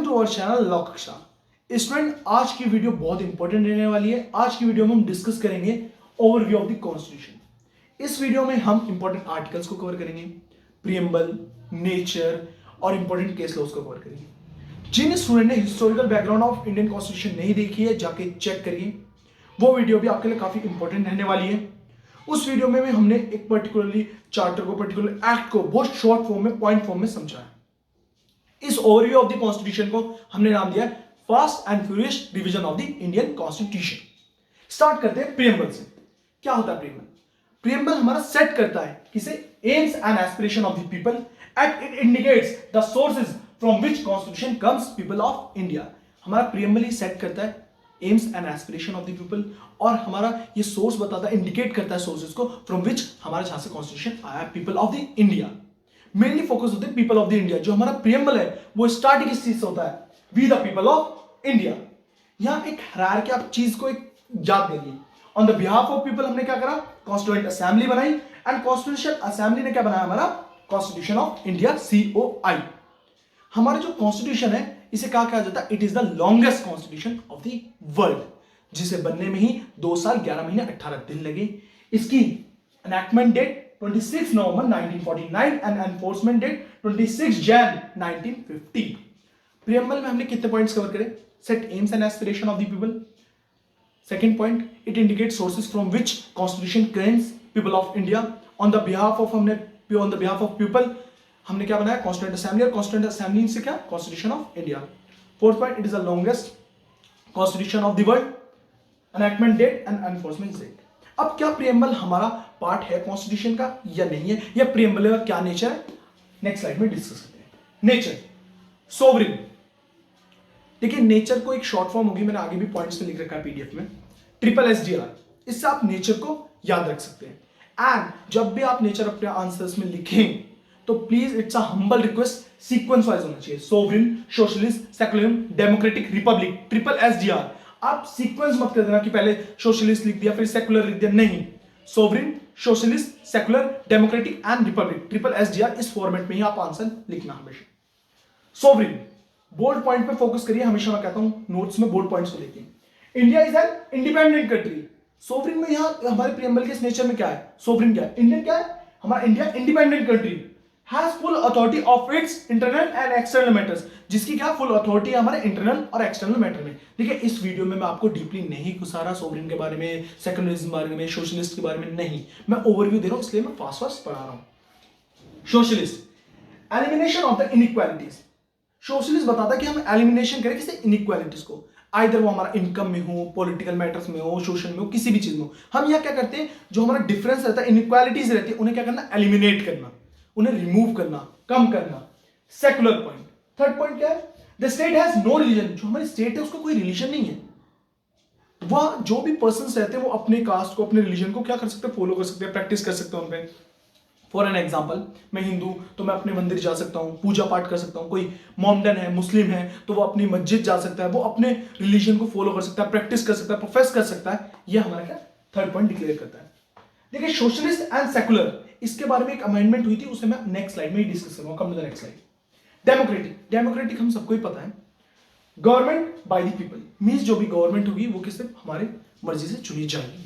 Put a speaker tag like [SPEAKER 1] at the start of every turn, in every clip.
[SPEAKER 1] To our channel law कक्षा। Student, आज की वीडियो बहुत इंपॉर्टेंट रहने वाली है। आज की वीडियो में हम डिस्कस करेंगे ओवरव्यू ऑफ द कॉन्स्टिट्यूशन। इस वीडियो में हम इंपॉर्टेंट आर्टिकल्स को कवर करेंगे, प्रीएम्बल, नेचर और इंपॉर्टेंट केस लॉज को कवर करेंगे। जिन स्टूडेंट ने historical background of Indian constitution नहीं देखी है, जाके चेक करिए, वो वीडियो भी आपके लिए काफी इंपॉर्टेंट रहने वाली है। उस वीडियो में हमने एक पर्टिकुलरली चार्टर को, पर्टिकुलर एक्ट को बहुत शॉर्ट फॉर्म में, पॉइंट फॉर्म में समझा है। इस ओवरव्यू ऑफ द कॉन्स्टिट्यूशन को हमने नाम दिया है fast and furious revision of the Indian constitution. Start करते हैं प्रीएम्बल से। क्या होता है प्रीएम्बल? प्रीएम्बल हमारा सेट करता है किसे, AIIMS and aspiration of the people and it indicates the sources from which constitution comes people of India. हमारा प्रीएम्बल ही सेट करता है AIIMS and aspiration of the people, और हमारा ये सोर्स बताता है, इंडिकेट करता है सोर्सेज को फ्रॉम विच हमारा जहां से कॉन्स्टिट्यूशन आया, people of the India. Mainly focus होते हैं पीपल ऑफ द इंडिया। जो हमारा प्रीएम्बल है वो स्टार्ट किस चीज से होता है, we the people of India. यहां एक हायरार्की, आप चीज को एक याद करिए। On the behalf of people हमने क्या करा, कॉन्स्टिट्यूएंट असेंबली बनाई, एंड कॉन्स्टिट्यूशन असेंबली ने क्या बनाया, हमारा कॉन्स्टिट्यूशन ऑफ इंडिया, COI। हमारा जो कॉन्स्टिट्यूशन है इसे कहा जाता है, it is the longest constitution of the world, जिसे बनने में ही 2 साल 11 महीने 18 दिन लगे। इसकी enactment date 26 November 1949 and enforcement date 26 Jan 1950। Preamble में हमने कितने पॉइंट्स कवर करे? Set aims and aspiration of the people. Second point, it indicate sources from which constitution claims people of India. On the behalf of people हमने क्या बनाया, constituent assembly, और constituent assembly से क्या, constitution of India. Fourth point, it is the longest constitution of the world, enactment date and enforcement date. अब क्या preamble हमारा part है कॉन्स्टिट्यूशन का या नहीं है, या प्रीएम्बल का क्या नेचर है, नेक्स्ट स्लाइड में डिस्कस करते हैं। Nature, sovereign. देखिए, नेचर को एक शॉर्ट फॉर्म होगी, मैंने आगे भी पॉइंट्स में लिख रखा है PDF में, SSDR। इससे आप नेचर को याद रख सकते हैं। एंड जब भी आप नेचर अपने आंसर्स में लिखें तो please, it's a humble request, sequence wise होना चाहिए। Sovereign, socialist, secularism, democratic, Republic, SSDR। आप सीक्वेंस मत कर देना कि पहले सोशलिस्ट लिख दिया फिर सेक्युलर लिख दिया, नहीं। Sovereign, socialist, secular, democratic and Republic, SSDR, इस फॉर्मेट में ही आप आंसर लिखना हमेशा। सोवरिन, बोल्ड पॉइंट पे फोकस करिए, हमेशा मैं कहता हूं नोट्स में बोल्ड पॉइंट्स को देखिए। India is an independent country. Sovereign में यहां हमारे प्रीएम्बल के नेचर में क्या है, सोवरिन क्या है, इंडियन क्या है, हमारा India independent country has full authority of its internal and external matters, जिसकी क्या फुल अथॉरिटी है हमारे इंटरनल और एक्सटर्नल मैटर में। देखिए, इस वीडियो में मैं आपको डीपली नहीं घुसा रहा सोवरिन के बारे में, सेक्युलरिज्म के बारे में, सोशलिस्ट के बारे में नहीं, मैं ओवरव्यू दे रहा हूं, इसलिए मैं फास्ट फास्ट पढ़ा रहा हूं। Socialist, elimination of the inequalities. Socialist बताता है कि हम एलिमिनेशन करें किसी इनइक्वालिटीज को, आइदर वो हमारा इनकम में हो, पॉलिटिकल मैटर्स में हो, सोशल में हो, किसी भी चीज में हो। हम यह क्या करते हैं, जो हमारा डिफरेंस रहता है, इनइक्वालिटीज रहती है, उन्हें क्या करना, एलिमिनेट करना, उन्हें रिमूव करना, कम करना। Secular point. थर्ड पॉइंट क्या है, the state has no religion. जो हमारी स्टेट है उसका कोई रिलीजन नहीं है। वह जो भी पर्सन्स रहते हैं वो अपने कास्ट को, अपने रिलीजन को क्या कर सकते हैं, फॉलो कर सकते हैं, प्रैक्टिस कर सकते हैं उन पे। फॉर एन एग्जाम्पल, मैं हिंदू तो मैं अपने मंदिर जा सकता हूँ, पूजा पाठ कर सकता हूँ। कोई मोमडन है, मुस्लिम है, तो वो अपनी मस्जिद जा सकता है, वो अपने रिलीजन को फॉलो कर सकता है, प्रैक्टिस कर सकता है, प्रोफेस कर सकता है। ये हमारा क्या थर्ड पॉइंट डिक्लेयर करता है। देखिए, सोशलिस्ट एंड सेकुलर, इसके बारे में एक अमेंडमेंट हुई थी, उसे मैं नेक्स्ट स्लाइड में ही डिस्कस करूंगा। Come to the next slide. Democratic, democratic हम सबको ही पता है, government by the people, means जो भी गवर्नमेंट होगी वो किससे, हमारे मर्जी से चुनी जाएगी।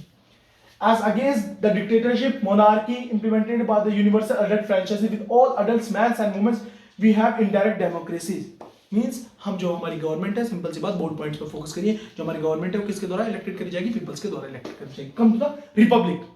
[SPEAKER 1] As against the dictatorship, monarchy implemented by the universal adult franchise with all adults, mans and womens, we have indirect democracy. Means हम जो हमारी गवर्नमेंट है, सिंपल सी बात, बोल्ड पॉइंट्स पर फोकस करिए, जो हमारी गवर्नमेंट है वो किसके द्वारा इलेक्टेड करी जाएगी, पीपल्स के द्वारा इलेक्टेड करी जाएगी। Come to the republic.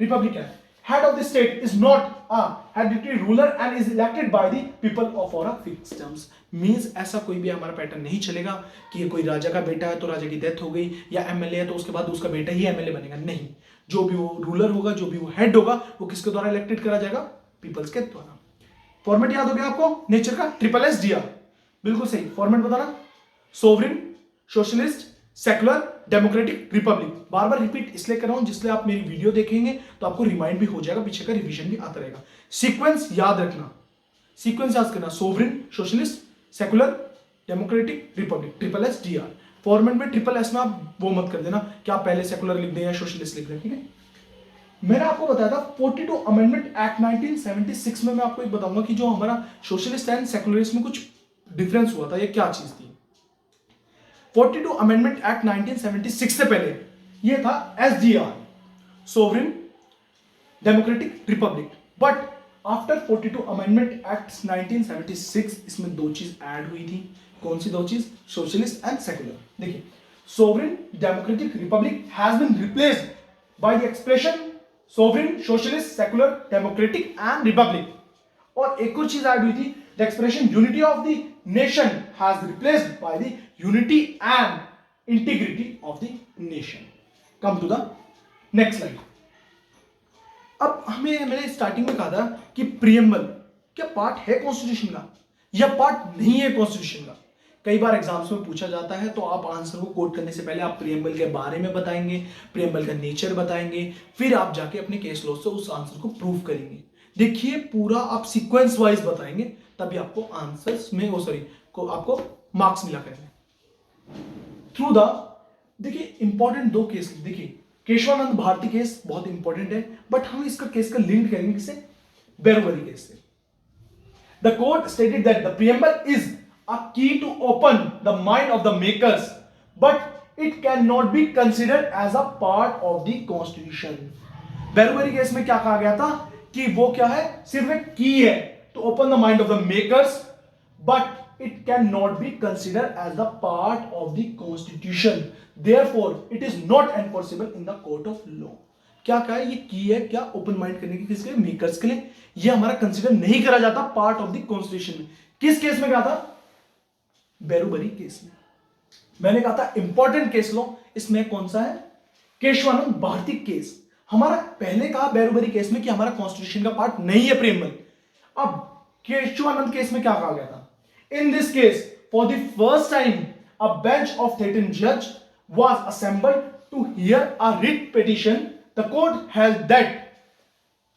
[SPEAKER 1] Republic क्या है, head of the state is not a hereditary ruler and is elected by the people for a fixed terms। means ऐसा कोई भी हमारा पैटर्न नहीं चलेगा कि ये कोई राजा का बेटा है तो राजा की डेथ हो गई, या MLA है तो उसके बाद उसका बेटा ही MLA बनेगा, नहीं। जो भी वो रूलर होगा, जो भी वो हेड होगा, वो किसके द्वारा इलेक्टेड करा जाएगा, पीपल्स के द्वारा। फॉर्मेट याद हो गया आपको नेचर का, SSDR, बिल्कुल सही फॉर्मेट बताना। Sovereign, socialist, secular, democratic, republic. बार बार रिपीट इसलिए कर रहा हूं जिसलिए आप मेरी वीडियो देखेंगे तो आपको रिमाइंड भी हो जाएगा, पीछे का रिवीजन भी आता रहेगा। सीक्वेंस याद रखना, सीक्वेंस याद करना, sovereign, socialist, secular, democratic, Republic, SSDR। Format में SSS में आप वो मत कर देना कि आप पहले सेकुलर लिख दें या सोशलिस्ट लिख दें, ठीक है। मैंने आपको बताया था 42 अमेंडमेंट एक्ट 1976 में मैं आपको एक बताऊंगा कि जो हमारा सोशलिस्ट एंड सेकुलरिस्ट में कुछ डिफरेंस हुआ था, ये क्या चीज थी। 42 अमेंडमेंट एक्ट 1976 से पहले ये था SDR, sovereign democratic Republic, but after 42 amendment act 1976 इसमें दो चीज ऐड हुई थी। कौन सी दो चीज? Socialist and secular. देखिए, sovereign democratic republic has been replaced by the expression sovereign socialist secular democratic and republic. और एक और चीज ऐड हुई थी, the expression unity of the nation has replaced by the unity and integrity of the nation. Come to the next slide. अब मैंने starting में कहा था कि प्रियम्बल क्या पार्ट है कॉन्स्टिट्यूशन का या पार्ट नहीं है कॉन्स्टिट्यूशन का। कई बार एग्जाम्स में पूछा जाता है, तो आप आंसर को कोट करने से पहले आप प्रियम्बल के बारे में बताएंगे, प्रियम्बल का नेचर बताएंगे, फिर आप जाके अपने केस लॉ से उस आंसर को प्रूव करेंगे। देखिए, पूरा आप सीक्वेंस वाइज बताएंगे, तभी आपको आंसर्स में आपको मार्क्स मिला करेंगे थ्रू द। देखिए, इंपॉर्टेंट दो केस, देखिए केशवानंद भारती केस बहुत इंपॉर्टेंट है, बट हम इसका केस का लिंक करेंगे किससे? बेरुवरी केस से। The court stated that the preamble is a key to open the mind of the makers, but it cannot be considered as a part of the constitution. Berubari case में क्या कहा गया था कि वो क्या है? सिर्फ एक की है to open the mind of the makers, but it cannot be considered as the part of the constitution. Therefore, it is not enforceable in the court of law. क्या कहा है? ये की है क्या? ओपन माइंड करने की किसके लिए? मेकर्स के लिए। ये हमारा कंसिडर नहीं करा जाता पार्ट ऑफ द कॉन्स्टिट्यूशन में। किस केस में कहा था? बेरुवरी केस में। मैंने कहा था इंपॉर्टेंट केस लो, इसमें कौन सा है? केशवानंद भारती केस। हमारा पहले कहा बेरुवरी केस में कि हमारा कॉन्स्टिट्यूशन का पार्ट नहीं है प्रियम्बल। अब केशवानंद केस में क्या कहा गया था? In this case for the first time a bench of 13 जज was assembled to hear a writ petition. The court held that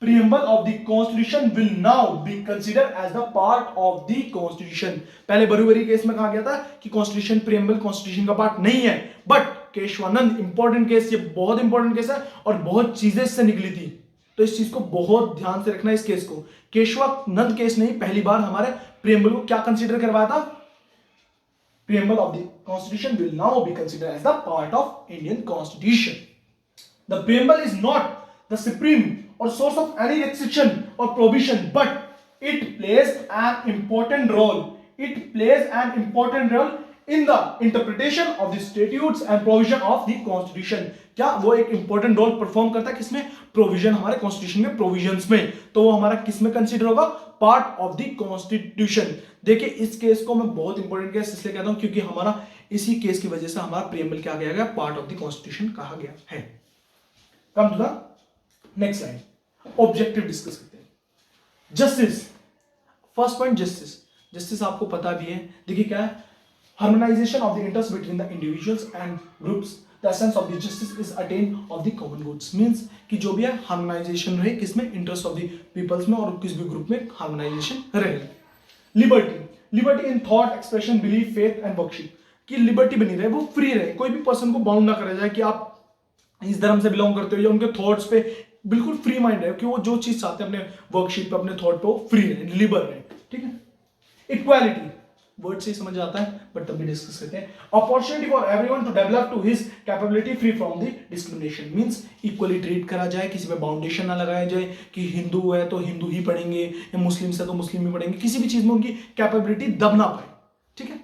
[SPEAKER 1] preamble of the constitution will now be considered as the part of the constitution. पहले बेरुवरी case में कहा गया था कि constitution preamble constitution का part नहीं है, बट केशवानंद इंपॉर्टेंट केस, ये बहुत इंपॉर्टेंट केस है और बहुत चीजें इससे निकली थी, तो इस चीज को बहुत ध्यान से रखना। इस केस को केशवानंद केस नहीं, पहली बार हमारे प्रियम्बल को क्या कंसीडर करवाया था? Preamble of the constitution will now be considered as the part of Indian constitution. The preamble is not the supreme or source of any restriction or provision, but it plays an important role. It plays an important role in the interpretation of the statutes and provision of the constitution. क्या वो एक important role perform करता है? किसमें? Provision, हमारे constitution के provisions में। तो वो हमारा किसमें कंसीडर होगा? Part of the constitution. देखिए, इस केस को मैं बहुत इंपॉर्टेंट केस इसलिए कहता हूं क्योंकि हमारा इसी केस की वजह से हमारा प्रियम्बल क्या गया? पार्ट ऑफ द कॉन्स्टिट्यूशन कहा गया है। Come to the next line, objective discuss करते हैं। Justice, first point justice. Justice आपको पता भी है, देखिए क्या है? Harmonisation of the interest between the individuals and groups. The essence of the justice is attain of the common goods. Means कि जो भी है हार्मोनाइजेशन रहे किसमें? इंटरेस्ट ऑफ द पीपल्स में, और किस भी ग्रुप में हार्मोनाइजेशन रहे। Liberty, liberty in thought, expression, belief, faith and worship. कि लिबर्टी बनी रहे, वो फ्री रहे, कोई भी पर्सन को बाउंड ना करा जाए कि आप इस धर्म से बिलोंग करते हो या उनके थॉट्स पे बिल्कुल फ्री माइंड है कि वो जो चीज चाहते हैं अपने वर्कशीट पे, अपने थॉट पे, वो फ्री रहे, लिबर रहे। ठीक है। इक्वालिटी वर्ड से ही समझ आता है, बट तब भी डिस्कस करते हैं। Opportunity for everyone to develop to his capability free from the discrimination. Means equally treat करा जाए, किसी पे बाउंडेशन ना लगाया जाए कि हिंदू है तो हिंदू ही पढ़ेंगे या मुस्लिम है तो मुस्लिम ही पढ़ेंगे, किसी भी चीज में उनकी कैपेबिलिटी दब ना पाए। ठीक है।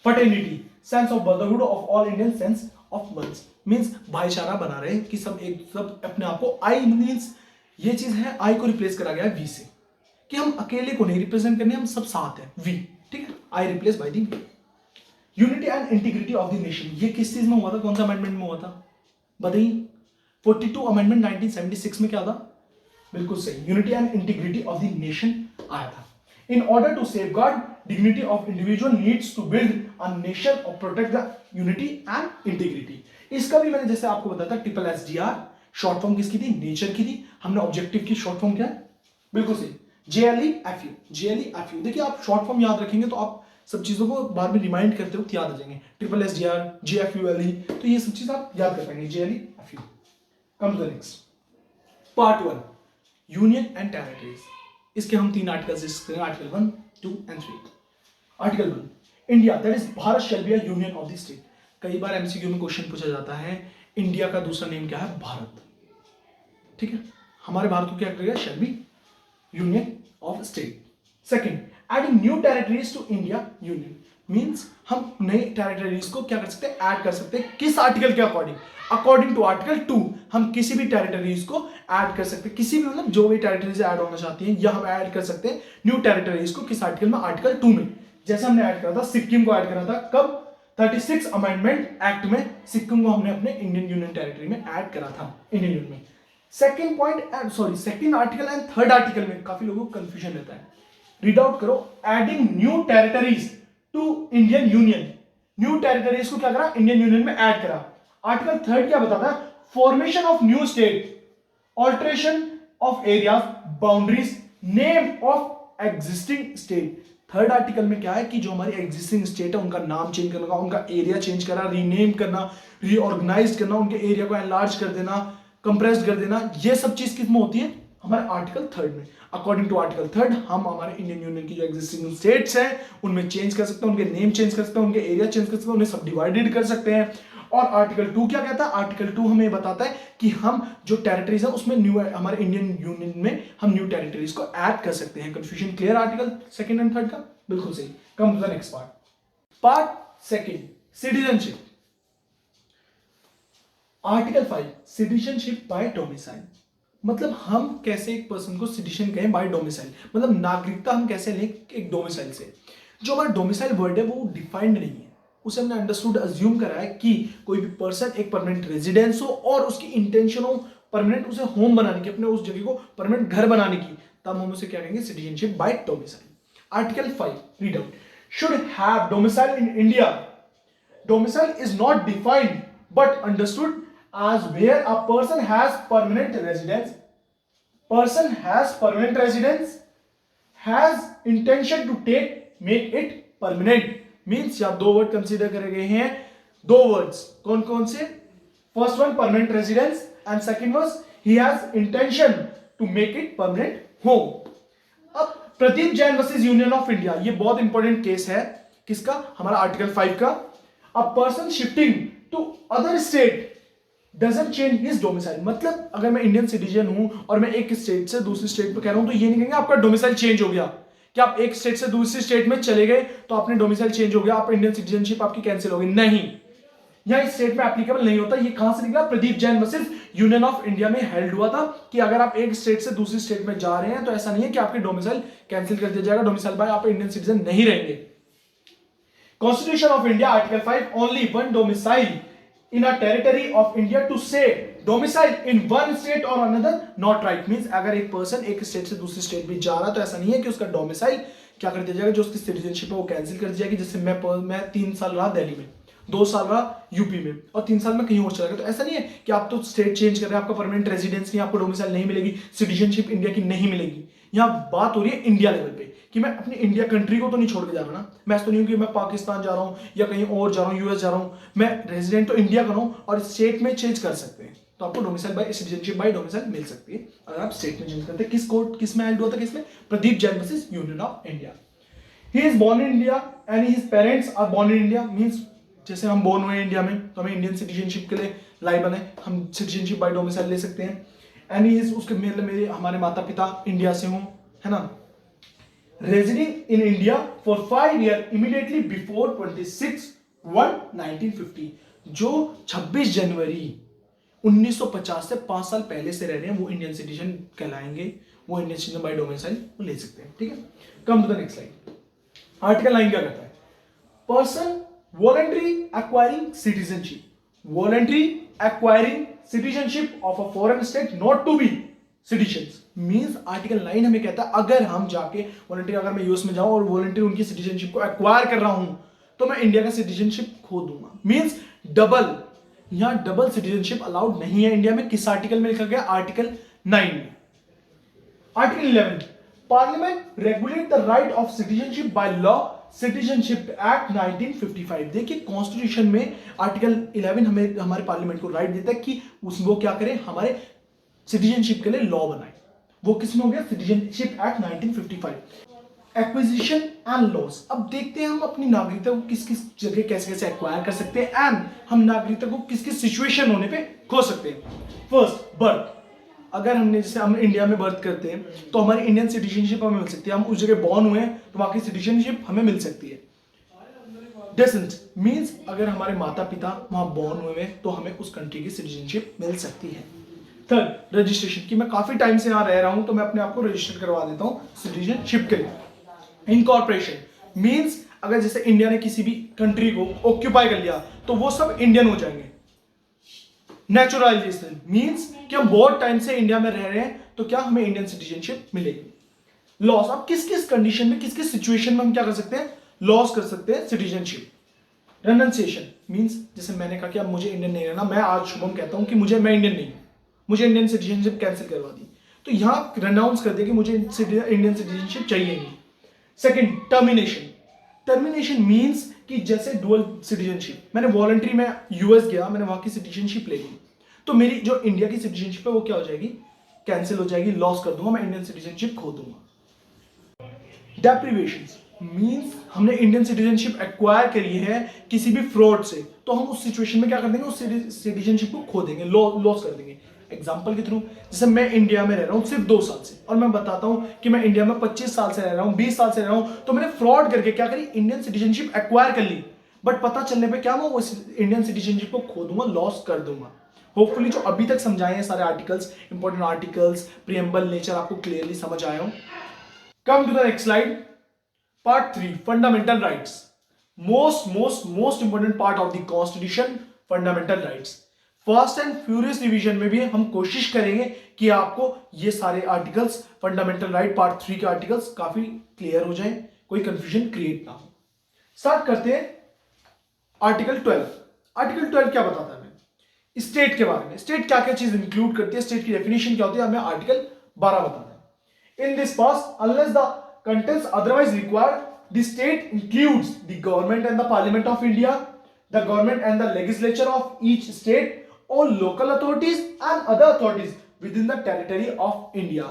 [SPEAKER 1] Fraternity, sense of brotherhood of all Indian, sense of once. Means भाईचारा बना रहे कि सब अपने आप को, आई मींस ये चीज है, आई को रिप्लेस करा गया है वी से, कि हम अकेले को नहीं रिप्रेजेंट करने, हम सब साथ हैं, वी। ठीक है। I replace by the V. Unity and integrity of the nation, ये किस चीज में हुआ था? कौन सा अमेंडमेंट में हुआ था? बताइए। 42 अमेंडमेंट 1976 में क्या था? बिल्कुल सही, unity and integrity of the nation आया था। In order to safeguard dignity of individual needs to build a nation or protect the unity and integrity. इसका भी मैंने जैसे आपको बताया था, ट्रिपल SDR शॉर्ट फॉर्म किसकी थी? नेचर की थी। हमने ऑब्जेक्टिव की शॉर्ट फॉर्म क्या है? बिल्कुल सही, JLEFU। JLEFU, देखिए आप शॉर्ट फॉर्म याद रखेंगे तो आप सब चीजों को बार में रिमाइंड करते वक्त याद आ जाएंगे। ट्रिपल SDR, JFULE, तो ये सब चीज आप याद कर पाएंगे। JLEFU। Come to the next part 1, union and territories. इसके हम 3 आर्टिकल्स डिस्कस करेंगे, article 1, 2 and 3। Article 1, India that is Bharat shall be a union of the state. कई बार एमसीक्यू में क्वेश्चन पूछा जाता है इंडिया का दूसरा नेम क्या है? भारत। ठीक है, हमारे भारत को क्या करेगा? Shall be union of state. Second, adding new territories to India union means हम नए टेरिटरीज को क्या कर सकते हैं? ऐड कर सकते हैं। किस आर्टिकल के अकॉर्डिंग? अकॉर्डिंग टू आर्टिकल 2 हम किसी भी टेरिटरीज को ऐड कर सकते हैं। किसी भी मतलब जो भी टेरिटरीज ऐड होना चाहती हैं या हम ऐड कर सकते हैं न्यू टेरिटरीज को। किस आर्टिकल में? आर्टिकल 2 में। जैसे हमने ऐड करा था सिक्किम को, ऐड करा था कब? 36 अमेंडमेंट एक्ट में सिक्किम को हमने अपने इंडियन यूनियन टेरिटरी में ऐड करा था, इंडियन यूनियन में। Second point and sorry second article and third article में काफी लोगों को कंफ्यूजन रहता है। रीड आउट करो, adding new territories to Indian union. New territories को क्या करा? इंडियन यूनियन में ऐड करा। आर्टिकल 3 क्या बताता है? Formation of new state, alteration of areas, boundaries, name of existing state. Third article में क्या है कि जो हमारी एग्जिस्टिंग स्टेट है उनका नाम चेंज करना, उनका एरिया चेंज करना, रीनेम करना, रीऑर्गेनाइज करना, उनके एरिया को एनलार्ज कर देना, कंप्रेस कर देना, ये सब चीज किसमें होती है? हमारे आर्टिकल 3 में। अकॉर्डिंग टू आर्टिकल 3 हम हमारे इंडियन यूनियन की जो एग्जिस्टिंग स्टेट्स हैं उनमें चेंज कर सकते हैं, उनके नेम चेंज कर सकते हैं, उनके एरिया चेंज कर सकते हैं, उन्हें सब डिवाइडेड कर सकते हैं। और आर्टिकल 2 क्या कहता है? आर्टिकल 2 हमें बताता है कि हम जो टेरिटरीज है उसमें न्यू, हमारे इंडियन यूनियन में हम न्यू टेरिटरीज को ऐड कर सकते हैं। कंफ्यूजन क्लियर आर्टिकल 2 एंड 3 का? बिल्कुल सही। Come to the next part second, citizenship. Article 5 citizenship by domicile. मतलब हम कैसे एक पर्सन को सिटीजन कहें बाय डोमिसाइल, मतलब नागरिकता हम कैसे लें एक डोमिसाइल से। जो हमारा डोमिसाइल वर्ड है वो डिफाइंड नहीं है, उसे हमने अंडरस्टूड अज्यूम करा है कि कोई भी पर्सन एक परमानेंट रेजिडेंस हो और उसकी इंटेंशन हो परमानेंट उसे होम बनाने की, अपने उस जगह को परमानेंट घर बनाने की, तब हम उसे क्या कहेंगे? Citizenship by domicile. Article 5 read out, should have domicile in India. Domicile is not defined but understood as where a person has permanent residence, has intention to make it permanent means यहाँ दो word consider करे गए हैं, दो words कौन कौन से? First one permanent residence and second was he has intention to make it permanent home. अब Pradeep Jain versus union of India, ये बहुत इंपॉर्टेंट केस है। किसका? हमारा आर्टिकल 5 का। A person shifting to other state doesn't change his domicile. मतलब अगर मैं इंडियन सिटीजन हूं और मैं एक स्टेट से दूसरी स्टेट में कह रहा हूं तो ये नहीं कहेंगे आपका डोमिसाइल चेंज हो गया कि आप एक स्टेट से दूसरी स्टेट में चले गए तो आपने डोमिसाइल चेंज हो गया, आप इंडियन सिटीजनशिप आपकी कैंसिल हो गई। नहीं, यह इस स्टेट में एप्लीकेबल नहीं होता। ये कहां से निकला? Pradeep Jain versus union of India में हेल्ड हुआ था कि अगर आप एक स्टेट से दूसरी स्टेट में जा रहे हैं तो ऐसा नहीं है कि आपकी डोमिसाइल कैंसिल कर दिया जाएगा, डोमिसाइल बाय आप इंडियन सिटीजन नहीं रहेंगे। Constitution of India article 5 only one domicile in a territory of India to say domicile in one state or another not right means अगर एक पर्सन एक स्टेट से दूसरी स्टेट में जा रहा तो ऐसा नहीं है कि उसका डोमिसाइल क्या कर दिया जाएगा, जो उसकी सिटीजनशिप है वो कैंसिल कर दी जाएगी। जैसे मैं 3 साल रहा दिल्ली में, 2 साल रहा यूपी में और 3 साल में कहीं और चला गया, तो ऐसा नहीं है कि आप तो स्टेट चेंज कर रहे हैं, आपका परमानेंट रेजिडेंस नहीं, आपको डोमिसाइल नहीं मिलेगी, सिटीजनशिप इंडिया की नहीं मिलेगी। यहाँ बात हो रही है इंडिया लेवल पे कि मैं अपनी इंडिया कंट्री को तो नहीं छोड़ के जा रहा ना, मैं तो नहीं हूं कि मैं पाकिस्तान जा रहा हूं या कहीं और जा रहा हूं, यूएस जा रहा हूं, मैं रेजिडेंट तो इंडिया का हूं और स्टेट में चेंज कर सकते हैं, तो आपको domicile by citizenship by domicile मिल सकती है अगर आप स्टेट में चेंज करते हैं। किस कोर्ट किस में ऐड हुआ था? किसमें? Pradeep Jain versus union of India. He is born in India and his parents are born in India means जैसे हम बोर्न हुए इंडिया में तो हमें इंडियन सिटीजनशिप के लिए लाइबल है, हम सिटीजनशिप बाय डोमिसाइल ले सकते हैं। एंड ही इज उसके मतलब मेरे हमारे माता पिता इंडिया से हों, है ना। Residing in India for 5 year immediately before 26/1/1950, जो 26 जनवरी 1950 से 5 साल पहले से रह रहे हैं वो इंडियन सिटीजन कहलाएंगे, वो इंडियन सिटीजन बाय डोमिसाइल वो ले सकते हैं। ठीक है, come to the next slide. Article 9 क्या कहता है? Person voluntary acquiring citizenship, voluntary acquiring citizenship of a foreign state not to be citizens means article 9 हमें कहता है अगर हम जाके वॉलंटरी, अगर मैं यूएस में जाऊं और वॉलंटरी उनकी सिटीजनशिप को एक्वायर कर रहा हूं तो मैं इंडिया का सिटीजनशिप खो दूंगा। मींस डबल, यहां डबल सिटीजनशिप अलाउड नहीं है इंडिया में। किस आर्टिकल में लिखा गया? आर्टिकल 9 में। Article 11 parliament regulate the right of citizenship by law, citizenship act 1955। देखिए कॉन्स्टिट्यूशन में आर्टिकल 11 हमें हमारे पार्लियामेंट को राइट देता है कि वो क्या करें, हमारे सिटीजनशिप के लिए लॉ बनाए। वो किसमें हो गया? Citizenship act 1955। Acquisition and loss. अब देखते हैं हम अपनी नागरिकता को किस किस जगह कैसे कैसे एक्वायर कर सकते हैं एंड हम नागरिकता को किस किस सिचुएशन होने पे खो सकते हैं। First, birth. अगर हमने जैसे हम इंडिया में बर्थ करते हैं तो हमारी इंडियन सिटीजनशिप हमें मिल सकती है। हम उस जगह बॉर्न हुए हैं तो वहां की सिटीजनशिप हमें मिल सकती है। डेसेंट मींस अगर हमारे माता पिता वहां बॉर्न हुए हैं तो हमें उस कंट्री की सिटीजनशिप मिल सकती है। थर्ड, रजिस्ट्रेशन, कि मैं काफी टाइम से यहाँ रह रहा हूं तो मैं अपने आप को रजिस्टर करवा देता हूँ सिटीजनशिप के लिए। इनकॉर्पोरेशन मींस अगर जैसे इंडिया ने किसी भी कंट्री को ऑक्यूपाई कर लिया तो वो सब इंडियन हो जाएंगे। नेचुरलाइजेशन मींस कि हम बहुत टाइम से इंडिया में रह रहे हैं तो क्या हमें इंडियन सिटीजनशिप मिलेगी। लॉस, अब किस किस कंडीशन में किस किस सिचुएशन में हम क्या कर सकते हैं, लॉस कर सकते हैं सिटीजनशिप। रेनंसिएशन मींस जैसे मैंने कहा कि अब मुझे इंडियन नहीं रहना, मैं आज शुभम कहता हूं कि मैं इंडियन नहीं हूं, मुझे इंडियन सिटीजनशिप कैंसिल करवा दी, तो यहां रेनाउंस कर दिया कि मुझे इंडियन सिटीजनशिप चाहिए नहीं। Second, termination. टर्मिनेशन मींस कि जैसे डुअल सिटीजनशिप, मैंने वॉलंटरी में यूएस गया, मैंने वहां की सिटीजनशिप ले ली, तो मेरी जो इंडिया की सिटीजनशिप है वो क्या हो जाएगी, कैंसिल हो जाएगी, लॉस कर दूंगा, मैं इंडियन सिटीजनशिप खो दूंगा। डेप्रिवेशंस मींस हमने इंडियन सिटीजनशिप एक्वायर करी है किसी भी फ्रॉड से, तो हम उस सिचुएशन में क्या कर देंगे, उस सिटीजनशिप को खो देंगे, लॉस कर देंगे। एग्जांपल के थ्रू, जैसे मैं इंडिया में रह रहा हूं सिर्फ 2 साल से और मैं बताता हूं कि मैं इंडिया में 25 साल से रह रहा हूं, 20 साल से रह रहा हूं, तो मैंने फ्रॉड करके क्या करी, इंडियन सिटीजनशिप एक्वायर कर ली, बट पता चलने पे क्या मैं उस इंडियन सिटीजनशिप को खो दूंगा, लॉस कर दूंगा। होपफुली जो अभी तक समझाए हैं सारे articles, important articles, preamble, nature आपको क्लियरली समझ आया हो। Come to the next slide, part 3, fundamental rights. Most important part of the constitution, fundamental rights. Fast and furious revision में भी हम कोशिश करेंगे कि आपको ये सारे आर्टिकल्स, फंडामेंटल राइट पार्ट 3 के आर्टिकल्स काफी क्लियर हो जाएं, कोई कंफ्यूजन क्रिएट ना हो। स्टार्ट करते हैं आर्टिकल 12। आर्टिकल 12 क्या बताता है हमें, स्टेट के बारे में, स्टेट क्या क्या चीज इंक्लूड करती है, स्टेट की डेफिनेशन क्या होती है, हमें आर्टिकल 12 बताता है। इन दिस पास unless the contents otherwise required, the state includes the government and the Parliament of India, the government and the legislature of each state और local authorities and other authorities within the territory of India.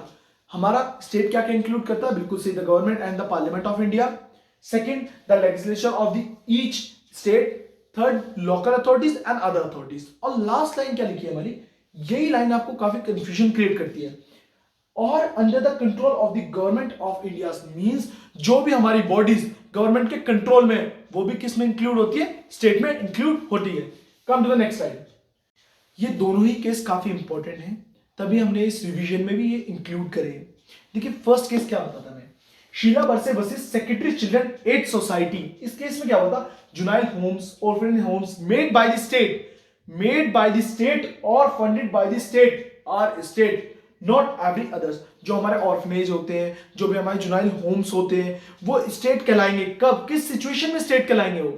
[SPEAKER 1] हमारा state क्या क्या include करता है, बिल्कुल सही, the government and the Parliament of India. Second, the legislature of the each state. Third, local authorities and other authorities. और last line क्या लिखी है हमारी, यही लाइन आपको काफी कंफ्यूजन क्रिएट करती है। और under the control of the government of India means जो भी हमारी बॉडीज गवर्नमेंट के कंट्रोल में वो भी किस में इंक्लूड होती है, स्टेट में इंक्लूड होती है। Come to the next slide. ये दोनों ही केस काफी इंपॉर्टेंट हैं, तभी हमने इस रिवीजन में भी ये इंक्लूड करे। देखिए फर्स्ट केस क्या होता था, मैं Sheela Barse versus secretary children aid society. इस केस में क्या होता, juvenile homes, orphan homes made by the state और funded by the state are state not every others. जो हमारे ऑर्फनेज होते हैं, जो भी हमारे जुनाइल होम्स होते हैं, वो स्टेट कहलाएंगे। कब, किस सिचुएशन में स्टेट कहलाएंगे, वो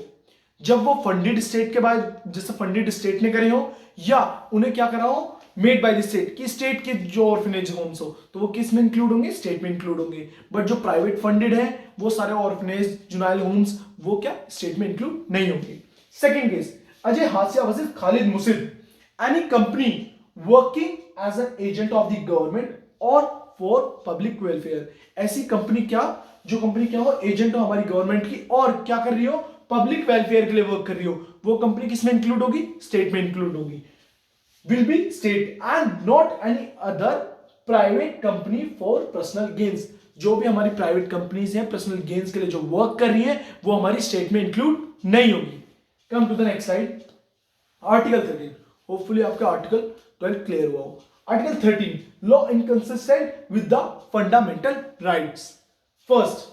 [SPEAKER 1] जब वो फंडेड स्टेट के बाद, जैसे फंडेड स्टेट ने करे हो या उन्हें क्या करा हो, मेड बाय द स्टेट, कि स्टेट के जो ऑर्फनेज होम्स हो तो वो किस में इंक्लूड होंगे, स्टेट में इंक्लूड होंगे। बट जो प्राइवेट फंडेड है वो सारे ऑर्फनेज, जुनाइल होम्स, वो क्या स्टेट में इंक्लूड नहीं होंगे। Second case, Ajay Hasia versus Khalid Musid. Any company working as an agent of the government और फॉर पब्लिक वेलफेयर। ऐसी कंपनी क्या, जो कंपनी क्या हो, एजेंट हो हमारी गवर्नमेंट की और क्या कर रही हो, पब्लिक वेलफेयर के लिए वर्क कर रही हो, वो कंपनी किसमें इंक्लूड होगी, स्टेट में इंक्लूड होगी। Will be state and not any other private company for personal gains. जो भी हमारी प्राइवेट कंपनीज हैं पर्सनल गेन्स के लिए जो वर्क कर रही हैं वो हमारी स्टेट में इंक्लूड नहीं होगी। Come to the next slide, article 13। Hopefully आपका आर्टिकल 12 क्लियर हुआ हो। Article 13, law inconsistent with the fundamental rights. First,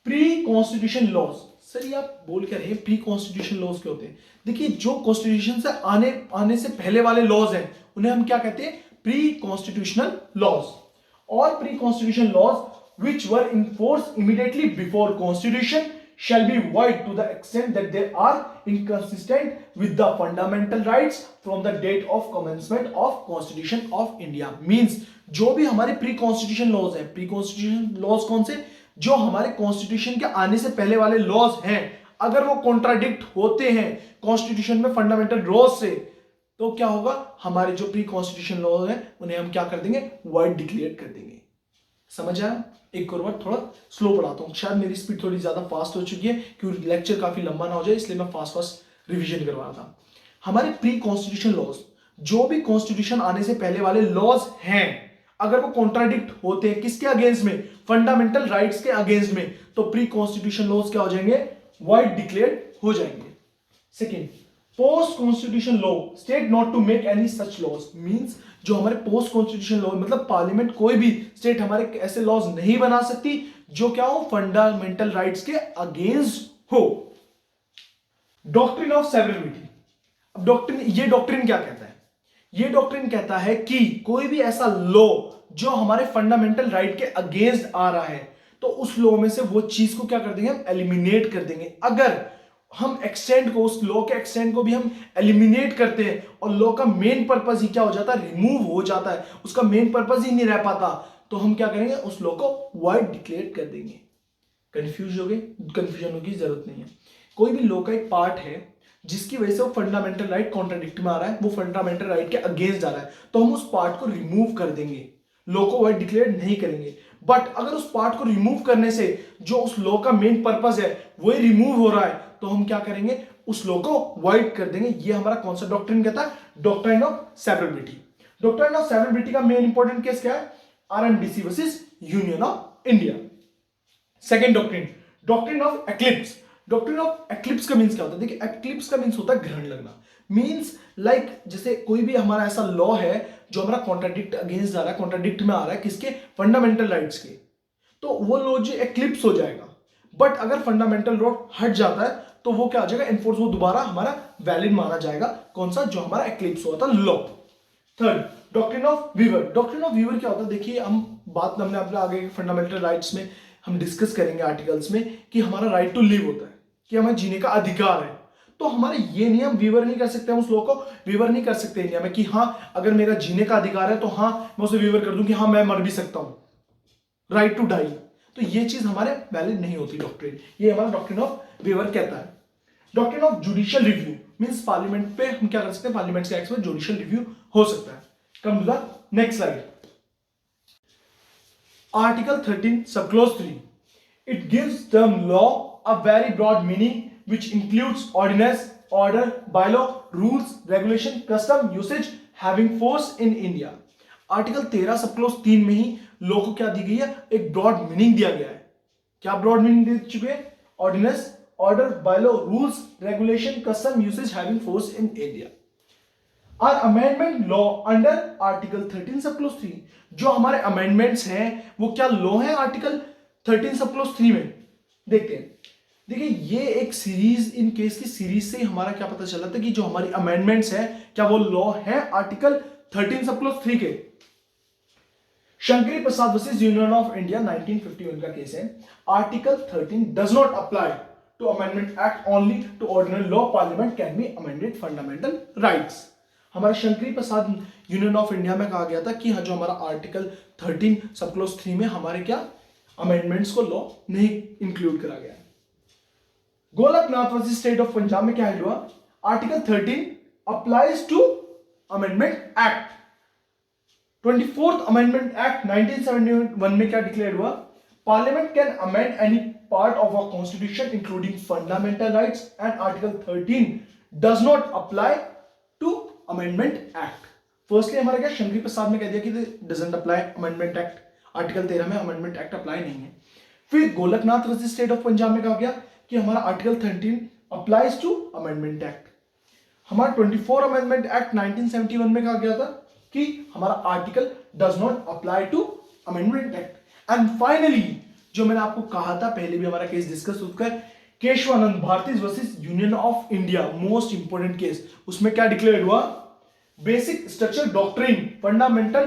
[SPEAKER 1] pre constitution laws. Sir ये आप बोल क्या रहे हैं, प्री कॉन्स्टिट्यूशन लॉज क्या होते हैं? देखिए जो कॉन्स्टिट्यूशन से आने से पहले वाले लॉज हैं उन्हें हम क्या कहते हैं, प्री कॉन्स्टिट्यूशनल लॉज। और pre constitution laws which were in force immediately before constitution shall be void to the extent that they are inconsistent with the fundamental rights from the date of commencement of Constitution of India। Means जो भी हमारे pre constitution laws हैं, pre constitution laws कौन से, जो हमारे constitution के आने से पहले वाले लॉज हैं, अगर वो कॉन्ट्राडिक्ट होते हैं कॉन्स्टिट्यूशन में फंडामेंटल लॉज से, तो क्या होगा, हमारे जो प्री कॉन्स्टिट्यूशन लॉज हैं उन्हें हम क्या कर देंगे, वॉइड डिक्लेयर कर देंगे। समझ आया? एक और बार थोड़ा स्लो पढ़ाता हूँ, शायद मेरी स्पीड थोड़ी ज्यादा फास्ट हो चुकी है क्योंकि लेक्चर काफी लंबा ना हो जाए, इसलिए मैं फास्ट फास्ट रिवीजन करवा रहा था। हमारे प्री कॉन्स्टिट्यूशन लॉज, जो भी कॉन्स्टिट्यूशन आने से पहले वाले लॉज हैं, अगर वो कॉन्ट्राडिक्ट होते हैं किसके अगेंस्ट में? फंडामेंटल राइट्स के अगेंस्ट में, तो प्री कॉन्स्टिट्यूशन लॉज क्या हो जाएंगे? वाइड डिक्लेयर्ड हो जाएंगे। Second, post constitution law state not to make any such laws, means जो हमारे पोस्ट कॉन्स्टिट्यूशन लॉ मतलब पार्लियामेंट कोई भी स्टेट हमारे ऐसे लॉज नहीं बना सकती जो क्या हो? फंडामेंटल राइट्स के अगेंस्ट हो। डॉक्ट्रिन ऑफ सेवरेनिटी, अब ये डॉक्ट्रिन क्या कहता है? ये डॉक्ट्रिन कहता है कि कोई भी ऐसा लॉ जो हमारे फंडामेंटल राइट के अगेंस्ट आ रहा है, तो उस लॉ में से वो चीज को क्या कर देंगे? हम एलिमिनेट कर देंगे। अगर हम एक्सटेंड को, उस लॉ के एक्सटेंड को भी हम एलिमिनेट करते हैं और लॉ का मेन पर्पस ही क्या हो जाता है? रिमूव हो जाता है, उसका मेन पर्पस ही नहीं रह पाता, तो हम क्या करेंगे? उस लॉ को वाइड डिक्लेयर कर देंगे। कंफ्यूज हो गए? कंफ्यूजन की जरूरत नहीं है। कोई भी लॉ का एक पार्ट है जिसकी वजह से वो फंडामेंटल राइट कॉन्ट्राडिक्ट में आ रहा है, वो फंडामेंटल राइट के अगेंस्ट जा रहा है, तो हम उस पार्ट को रिमूव कर देंगे, लॉ को वाइड डिक्लेयर नहीं करेंगे। बट अगर उस पार्ट को रिमूव करने से जो उस लॉ का मेन पर्पस है वही रिमूव हो रहा है, तो हम क्या करेंगे? उस लॉ को वाइड कर देंगे। ये हमारा कौन सा डॉक्ट्रिन कहता है? Doctrine of severability. Doctrine of severability का मेन इंपॉर्टेंट केस क्या है? RMDC versus union of India. Second doctrine, doctrine of eclipse. Doctrine of eclipse का मींस क्या होता है? देखिए, एक्लिप्स का मींस होता है ग्रहण लगना। मींस लाइक जैसे कोई भी हमारा ऐसा लॉ है जो हमारा कॉन्ट्राडिक्ट अगेंस्ट जा रहा है, कॉन्ट्राडिक्ट में आ रहा है किसके? फंडामेंटल राइट्स के, तो वो लॉ जो एक्लिप्स हो जाएगा। बट अगर फंडामेंटल लॉ हट जाता है तो वो क्या हो जाएगा? एनफोर्स, वो दोबारा हमारा वैलिड माना जाएगा। कौन सा? जो हमारा एक्लिप्स हुआ था law. Third, doctrine of waiver. Doctrine of waiver क्या होता है? देखिए, हम बात हमने अपने आगे फंडामेंटल राइट्स में हम डिस्कस करेंगे आर्टिकल्स में कि हमारा राइट टू लिव होता है, कि हमें जीने का अधिकार है। तो हमारे ये नियम वीवर नहीं कर सकते, हम उस लॉ को वीवर नहीं कर सकते इंडिया में कि हाँ अगर मेरा जीने का अधिकार है तो हाँ मैं उसे वीवर कर दूं कि हाँ मैं मर भी सकता हूं, राइट टू डाई। तो ये चीज हमारे वैलिड नहीं होती डॉक्ट्रिन, ये हमारा डॉक्ट्रिन ऑफ वीवर कहता है। Doctrine of judicial review means parliament पे हम क्या कर सकते हैं? पार्लियामेंट के एक्ट में जुडिशियल रिव्यू हो सकता है। Come to the next slide. Article 13 sub clause 3, it gives term law a very broad meaning which includes ordinance, order, bylaw, rules, regulation, custom, usage having force in India। Article 13 sub clause 3 में ही law को क्या दी गई है? एक broad meaning दिया गया है। क्या ब्रॉड मीनिंग दे चुके हैं? Ordinance, order, bylaw, rules, regulation, custom, usage having force in India. Our amendment law under article 13 sub clause 3, जो हमारे अमेंडमेंट्स हैं वो क्या लॉ है आर्टिकल 13 सब क्लॉज 3 में? देखते हैं। देखिए, ये एक सीरीज, इन केस की सीरीज से हमारा क्या पता चला था कि जो हमारी अमेंडमेंट्स है क्या वो लॉ है आर्टिकल 13 सब क्लॉज 3 के। Shankari Prasad versus union of India 1951 का केस है। Article 13 does not apply to amendment act, only to ordinary law, parliament can be amended fundamental rights. हमारे Shankari Prasad union of India में कहा गया था कि हाँ जो हमारा आर्टिकल 13 सब क्लॉज 3 में हमारे क्या अमेंडमेंट्स को लॉ नहीं इंक्लूड करा गया। Golaknath versus state of Punjab में क्या है हुआ? Article 13 applies to amendment act. 24th amendment act 1971 में क्या डिक्लेयर हुआ? Parliament can amend any part of a constitution including fundamental rights and article 13 does not apply to amendment act. Firstly हमारा क्या शंकरी प्रसाद ने कह दिया कि doesn't apply amendment act, article 13 में अमेंडमेंट एक्ट अप्लाई नहीं है। फिर Golaknath versus state of Punjab में कहा गया कि हमारा article 13 applies to amendment act. हमारा 24 अमेंडमेंट एक्ट 1971 में कहा गया था कि हमारा article does not apply to amendment act. And finally जो मैंने आपको कहा था पहले भी हमारा केस डिस्कस होकर, Kesavananda Bharati versus union of India, most important case, उसमें क्या डिक्लेयर हुआ? Basic structure doctrine fundamental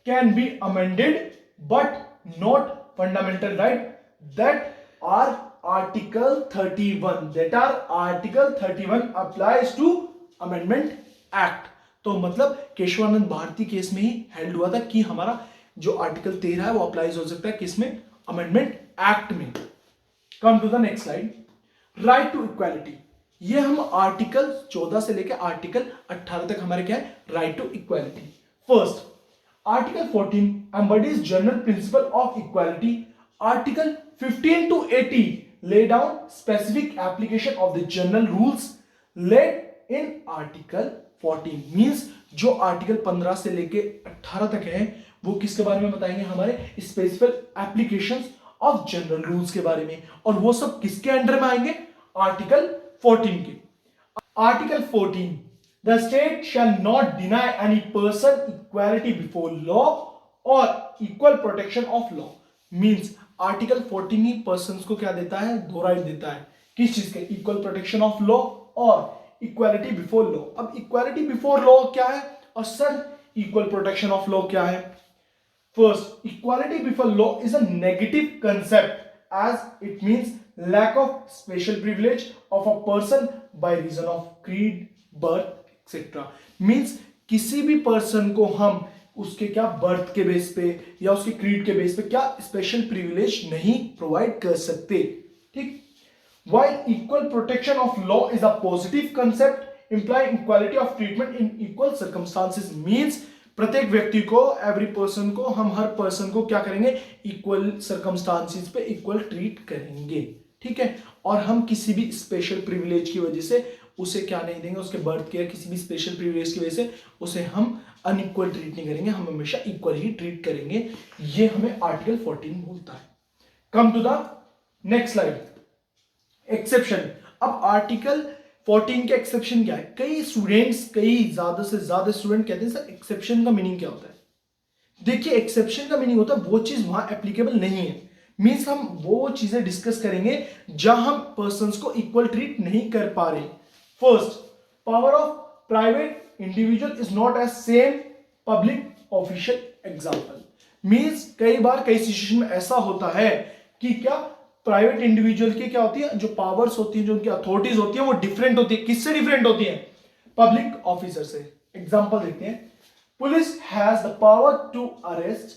[SPEAKER 1] can be amended but not fundamental right that are article 31, that are article 31 applies to amendment act। तो मतलब Keshavananda Bharti case में he held हुआ था कि हमारा जो आर्टिकल 13 है वो अप्लाइज हो सकता है किसमें? अमेंडमेंट एक्ट में। Come to the next slide. Right to equality, ये हम आर्टिकल 14 से लेकर आर्टिकल 18 तक हमारे क्या है? Right to equality. First, Article 14 embodies general principle of equality. Article 15 to 80 lay down specific application of the general rules laid in Article 14. Means जो article 15 से लेके 18 तक है वो किसके बारे में बताएंगे, हमारे specific applications of general rules के बारे में, और वो सब किसके अंडर में आएंगे, आर्टिकल 14 के। Article 14, the state shall not deny any person equality before law or equal protection of law. Means article 14 he persons को क्या देता है, दो राइट देता है, किस चीज के, इक्वल प्रोटेक्शन ऑफ लॉ और इक्वालिटी बिफोर लॉ। अब इक्वालिटी बिफोर लॉ क्या है और sir equal protection of law क्या है। First, equality before law is a negative concept as it means lack of special privilege of a person by reason of creed, birth, etc. Means किसी भी person को हम उसके क्या birth के base पे या उसके क्रीड के बेस पे क्या स्पेशल प्रिविलेज नहीं प्रोवाइड कर सकते, ठीक। While equal protection of law is a positive concept implying equality of treatment in equal circumstances, means प्रत्येक व्यक्ति को, एवरी पर्सन को, हम हर पर्सन को क्या करेंगे, इक्वल सर्कमस्टांसेस पे इक्वल ट्रीट करेंगे, ठीक है। और हम किसी भी स्पेशल प्रिविलेज की वजह से उसे क्या नहीं देंगे, उसके बर्थ के किसी भी स्पेशल प्रिविलेज की वजह से उसे हम अनइक्वल ट्रीट नहीं करेंगे, हम हमेशा इक्वल ही ट्रीट करेंगे। ये हमें आर्टिकल 14 बोलता है। Come to the next slide, exception. अब आर्टिकल 14 के एक्सेप्शन क्या है, कई स्टूडेंट्स, कई ज्यादा से ज्यादा स्टूडेंट कहते हैं सर एक्सेप्शन का मीनिंग क्या होता है। देखिए एक्सेप्शन का मीनिंग होता है वो चीज वहां एप्लीकेबल नहीं है, मींस हम वो चीजें डिस्कस करेंगे जहां हम पर्संस को इक्वल ट्रीट नहीं कर पा रहे। First, power of private individual is not as same public official example. मींस कई बार कई सिचुएशन में ऐसा होता है कि क्या प्राइवेट इंडिविजुअल की क्या होती है, जो पावर्स होती है, जो उनकी अथॉरिटीज होती है वो डिफरेंट होती है। किससे डिफरेंट होती है, पब्लिक ऑफिसर से। एग्जांपल देखते हैं, police has the power to arrest,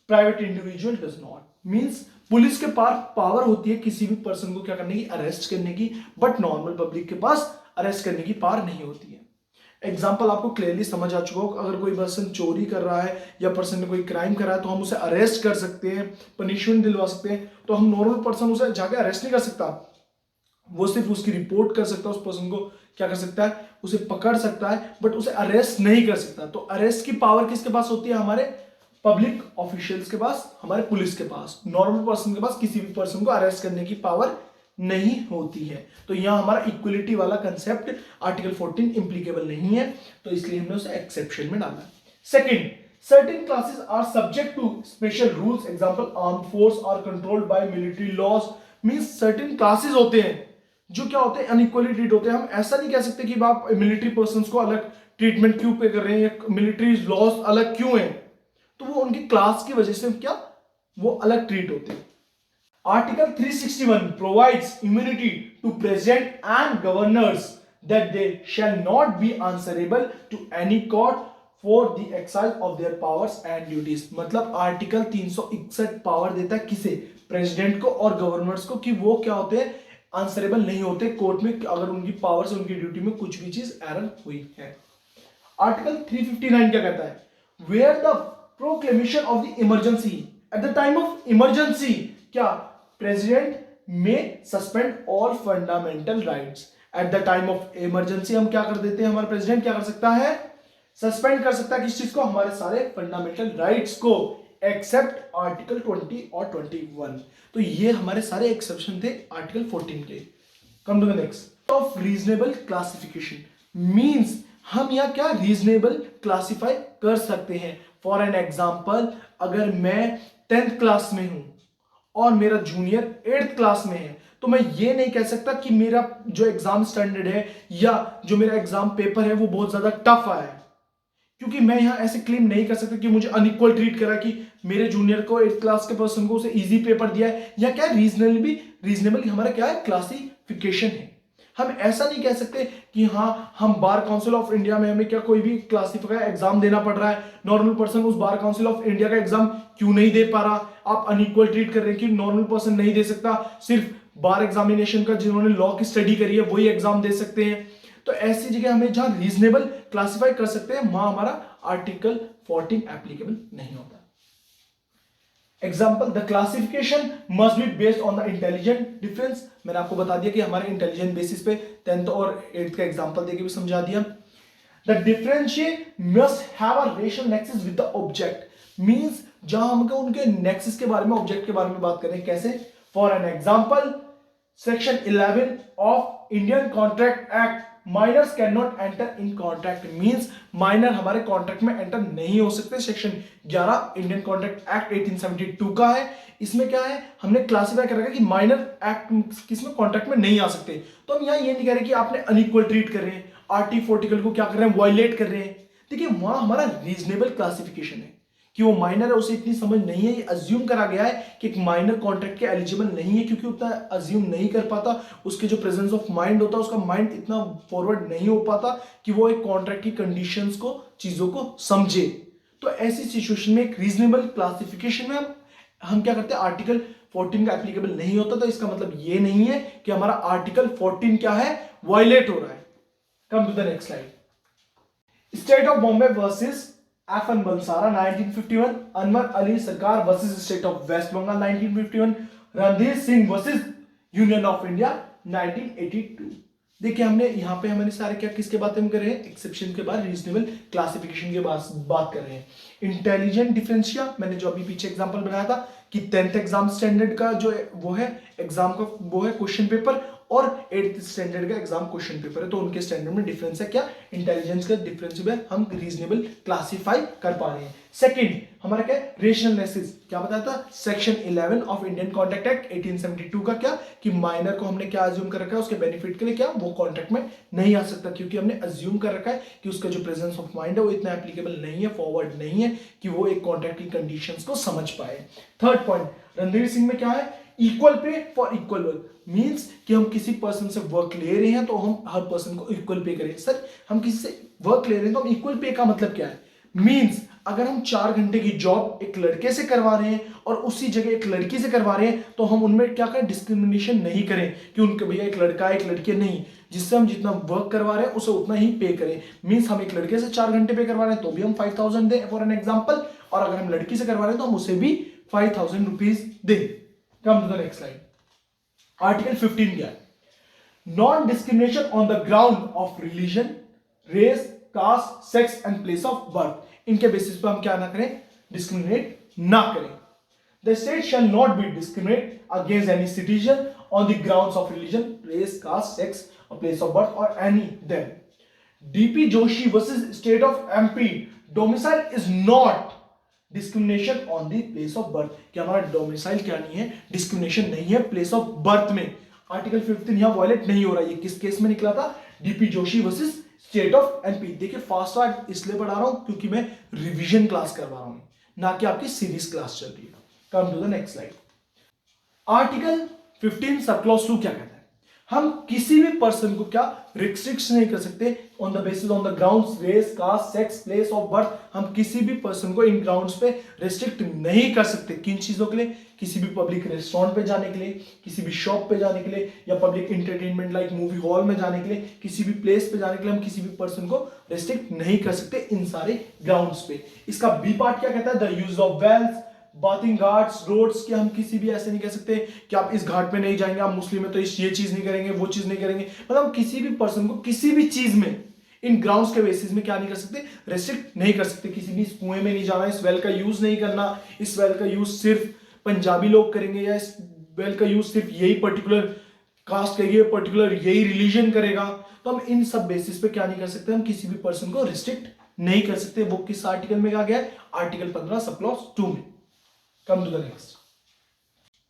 [SPEAKER 1] private individual does not. मींस पुलिस के पास पावर होती है किसी भी पर्सन को क्या करने की, अरेस्ट करने की, बट नॉर्मल पब्लिक के पास अरेस्ट करने की पावर नहीं होती है। एग्जाम्पल आपको क्लियरली समझ आ चुका होगा, अगर कोई पर्सन चोरी कर रहा है या पर्सन ने कोई क्राइम करा है तो हम उसे अरेस्ट कर सकते हैं, पनिशमेंट दिलवा सकते हैं। तो हम नॉर्मल पर्सन उसे जाके अरेस्ट नहीं कर सकता, वो सिर्फ उसकी रिपोर्ट कर सकता है, उस पर्सन को क्या कर सकता है, उसे पकड़ सकता है, बट उसे अरेस्ट नहीं कर सकता। तो अरेस्ट की पावर किसके पास होती है, हमारे पब्लिक ऑफिशियल्स के पास, हमारे पुलिस के पास। नॉर्मल पर्सन के पास किसी भी पर्सन को अरेस्ट करने की पावर नहीं होती है। तो यहां हमारा इक्वलिटी वाला कंसेप्ट आर्टिकल 14 इंप्लीकेबल नहीं है, तो इसलिए हमने उसे एक्सेप्शन में डाला। Second, certain classes are subject to special rules, example arm force are controlled by military laws. मींस सर्टेन क्लासेस होते हैं जो क्या होते हैं, अनइक्वली ट्रीट होते हैं। हम ऐसा नहीं कह सकते कि आप मिलिट्री पर्संस को अलग ट्रीटमेंट क्यों पे कर रहे हैं या मिलिट्री लॉज अलग क्यों है, तो वो उनकी क्लास की वजह से क्या वो अलग ट्रीट होते हैं। Article 361 provides immunity to president and governors that they shall not be answerable to any court for the exercise of their powers and duties। मतलब आर्टिकल 361 पावर देता है किसे, प्रेसिडेंट को और गवर्नर्स को, कि वो क्या होते हैं, आंसरेबल नहीं होते कोर्ट में अगर उनकी पावर से उनकी ड्यूटी में कुछ भी चीज एरर हुई है। आर्टिकल 359 क्या कहता है, where the proclamation of the emergency, at the time of emergency क्या प्रेसिडेंट में suspend all fundamental rights. At the time of emergency हम क्या कर देते हैं, हमारा प्रेसिडेंट क्या कर सकता है, सस्पेंड कर सकता है किस चीज को, हमारे सारे फंडामेंटल राइट्स को, एक्सेप्ट आर्टिकल 20 और 21। तो ये हमारे सारे एक्सेप्शन थे आर्टिकल 14 के। Come to the next, of reasonable classification. मींस हम यहाँ क्या रीजनेबल क्लासिफाई कर सकते हैं। फॉर एन एग्जाम्पल, अगर मैं 10th क्लास में हूं और मेरा जूनियर 8th क्लास में है, तो मैं ये नहीं कह सकता कि मेरा जो एग्जाम स्टैंडर्ड है या जो मेरा एग्जाम पेपर है वो बहुत ज्यादा टफ आया है, क्योंकि मैं यहां ऐसे क्लेम नहीं कर सकता कि मुझे अनइक्वल ट्रीट करा, कि मेरे जूनियर को 8th क्लास के पर्सन को उसे इजी पेपर दिया है, या क्या रीजनेबल हमारा क्या है, क्लासिफिकेशन है। हम ऐसा नहीं कह सकते कि हाँ हम बार काउंसिल ऑफ इंडिया में हमें क्या कोई भी क्लासिफाई एग्जाम देना पड़ रहा है, नॉर्मल पर्सन उस बार काउंसिल ऑफ इंडिया का एग्जाम क्यों नहीं दे पा रहा, आप अनइक्वल ट्रीट कर रहे हैं कि नॉर्मल पर्सन नहीं दे सकता, सिर्फ बार एग्जामिनेशन का जिन्होंने लॉ की स्टडी करी है वही एग्जाम दे सकते हैं। तो ऐसी जगह हमें जहां रीजनेबल क्लासिफाई कर सकते हैं वहां हमारा आर्टिकल 14 एप्लीकेबल नहीं होता। Example, the classification must be based on the intelligent difference. मैंने आपको बता दिया कि हमारे इंटेलिजेंट बेसिस पे 10th और 8th का एग्जाम्पल देके भी समझा दिया। The differentiate must have a rational nexus with the object, means जहां हमको उनके नेक्सस के बारे में, ऑब्जेक्ट के बारे में बात करें, कैसे? For an example, section 11 of Indian contract act, minors can not enter in contract, means minor हमारे कॉन्ट्रैक्ट में एंटर नहीं हो सकते। सेक्शन 11 इंडियन कॉन्ट्रैक्ट एक्ट 1872 का है। इसमें क्या है, हमने क्लासिफाई कर रखा है कि माइनर एक्ट किसमें, कॉन्ट्रैक्ट में नहीं आ सकते। तो हम यहां ये नहीं कह रहे कि आपने अनइक्वल ट्रीट कर रहे हैं, आर्टिकल को क्या कर रहे हैं, वायलेट कर रहे हैं। देखिए वहां हमारा रीजनेबल क्लासिफिकेशन है कि वो माइनर है, उसे इतनी समझ नहीं है, ये अज्यूम करा गया है कि एक माइनर कॉन्ट्रैक्ट के एलिजिबल नहीं है, क्योंकि उतना अज्यूम नहीं कर पाता, उसके जो प्रेजेंस ऑफ माइंड होता है, उसका माइंड इतना फॉरवर्ड नहीं हो पाता कि वो एक कॉन्ट्रैक्ट की कंडीशंस को, चीजों को समझे। तो ऐसी सिचुएशन में एक रीजनेबल क्लासिफिकेशन में हम क्या करते हैं, आर्टिकल 14 का एप्लीकेबल नहीं होता। तो इसका मतलब ये नहीं है कि हमारा आर्टिकल 14 क्या है, वायलेट हो रहा है। Come to the next slide. State of Bombay versus FN Bansara 1951, Anwar Ali Sarkar versus state of West Bengal 1951, Randhir Singh versus union of India 1982। देखिए हमने यहां पे हमारे सारे क्या किसके बात हम कर रहे हैं, एक्सेप्शन के बाद रीजनेबल क्लासिफिकेशन के बात कर रहे हैं। इंटेलिजेंट डिफरेंशिया, मैंने जो अभी पीछे एग्जांपल बनाया था कि 10th एग्जाम स्टैंडर्ड का जो वो है एग्जाम का, वो है क्वेश्चन पेपर, और 8th स्टैंडर्ड का एग्जाम क्वेश्चन पेपर है। तो उनके स्टैंडर्ड में डिफरेंस है क्या, इंटेलिजेंस का डिफरेंस है, हम रीजनेबल क्लासिफाई कर पा रहे हैं। सेकंड हमारा क्या, रेशनल नेसेस, क्या बताया था, section 11 of Indian contract act 1872 का क्या, कि माइनर को हमने क्या अज्यूम कर रखा है, उसके बेनिफिट के लिए क्या, वो कॉन्ट्रैक्ट में नहीं आ सकता, क्योंकि हमने अज्यूम कर रखा है कि उसका जो प्रेजेंस ऑफ माइंड है वो इतना एप्लीकेबल नहीं है, फॉरवर्ड नहीं है कि वो एक कॉन्ट्रैक्ट की कंडीशंस को समझ पाए। थर्ड पॉइंट, रणधीर सिंह में क्या है, equal pay for equal work, means कि हम किसी पर्सन से वर्क ले रहे हैं तो हम हर पर्सन को इक्वल पे करें। सर हम किसी से वर्क ले रहे हैं तो हम इक्वल पे का मतलब क्या है, मींस अगर हम 4 घंटे की जॉब एक लड़के से करवा रहे हैं और उसी जगह एक लड़की से करवा रहे हैं, तो हम उनमें क्या करें, डिस्क्रिमिनेशन नहीं करें कि उनके भैया एक लड़का है एक लड़की नहीं, जिससे हम जितना वर्क करवा रहे हैं उसे उतना ही पे करें। मींस हम एक लड़के से 4 घंटे पे करवा रहे हैं तो भी हम 5000 दें फॉर एन एग्जाम्पल, और अगर हम लड़की से करवा रहे हैं तो हम उसे भी 5000 रुपीज दें। Come to the next slide. Article 15 क्या है, non discrimination on the ground of religion, race, caste, sex and place of birth. इनके बेसिस पे हम क्या ना करें, डिस्क्रिमिनेट ना करें। The state shall not be discriminate against any citizen on the grounds of religion, race, caste, sex और place of birth और any them. DP Joshi versus state of MP, domicile is not discrimination on the place of birth, कि हमारा domicile क्या नहीं है, discrimination नहीं है place of birth में। आर्टिकल 15 यहां वायलेट नहीं हो रहा है। ये किस केस में निकला था, DP Joshi versus state of MP. देखिए फास्ट ट्रैक इसलिए पढ़ा रहा हूं क्योंकि मैं रिवीजन क्लास करवा रहा हूं, ना कि आपकी सीरीज क्लास चल रही है। Come to the next slide. Article 15 sub clause 2 क्या कहता है, हम किसी भी पर्सन को क्या रिस्ट्रिक्ट नहीं कर सकते on the basis on the grounds, race, caste, sex, place of birth. हम किसी भी पर्सन को इन ग्राउंड्स पे रिस्ट्रिक्ट नहीं कर सकते। किन चीजों के लिए, किसी भी पब्लिक रेस्टोरेंट पे जाने के लिए, किसी भी शॉप पे जाने के लिए, या public entertainment like movie hall में जाने के लिए, किसी भी प्लेस पे जाने के लिए हम किसी भी पर्सन को रिस्ट्रिक्ट नहीं कर सकते इन सारे ग्राउंड्स पे। इसका बी पार्ट क्या कहता है, the use of wealth, bathing ghats, roads, कि हम किसी भी ऐसे नहीं कह सकते कि आप इस घाट पे नहीं जाएंगे, आप मुस्लिम है तो ये चीज नहीं करेंगे, वो चीज नहीं करेंगे। मतलब हम किसी भी पर्सन को किसी भी चीज में इन ग्राउंड्स के बेसिस में क्या नहीं कर सकते, रेस्ट्रिक्ट नहीं कर सकते। किसी भी कुएं में नहीं जाना, इस वेल का यूज नहीं करना, इस वेल का यूज सिर्फ पंजाबी लोग करेंगे, या इस वेल का यूज सिर्फ यही पर्टिकुलर कास्ट करेगी, पर्टिकुलर यही रिलीजन करेगा। तो हम इन सब बेसिस पे क्या नहीं कर सकते, हम किसी भी पर्सन को रिस्ट्रिक्ट नहीं कर सकते। वो किस आर्टिकल में कहा गया है, आर्टिकल 15 सब क्लॉज 2 में। Come to the next.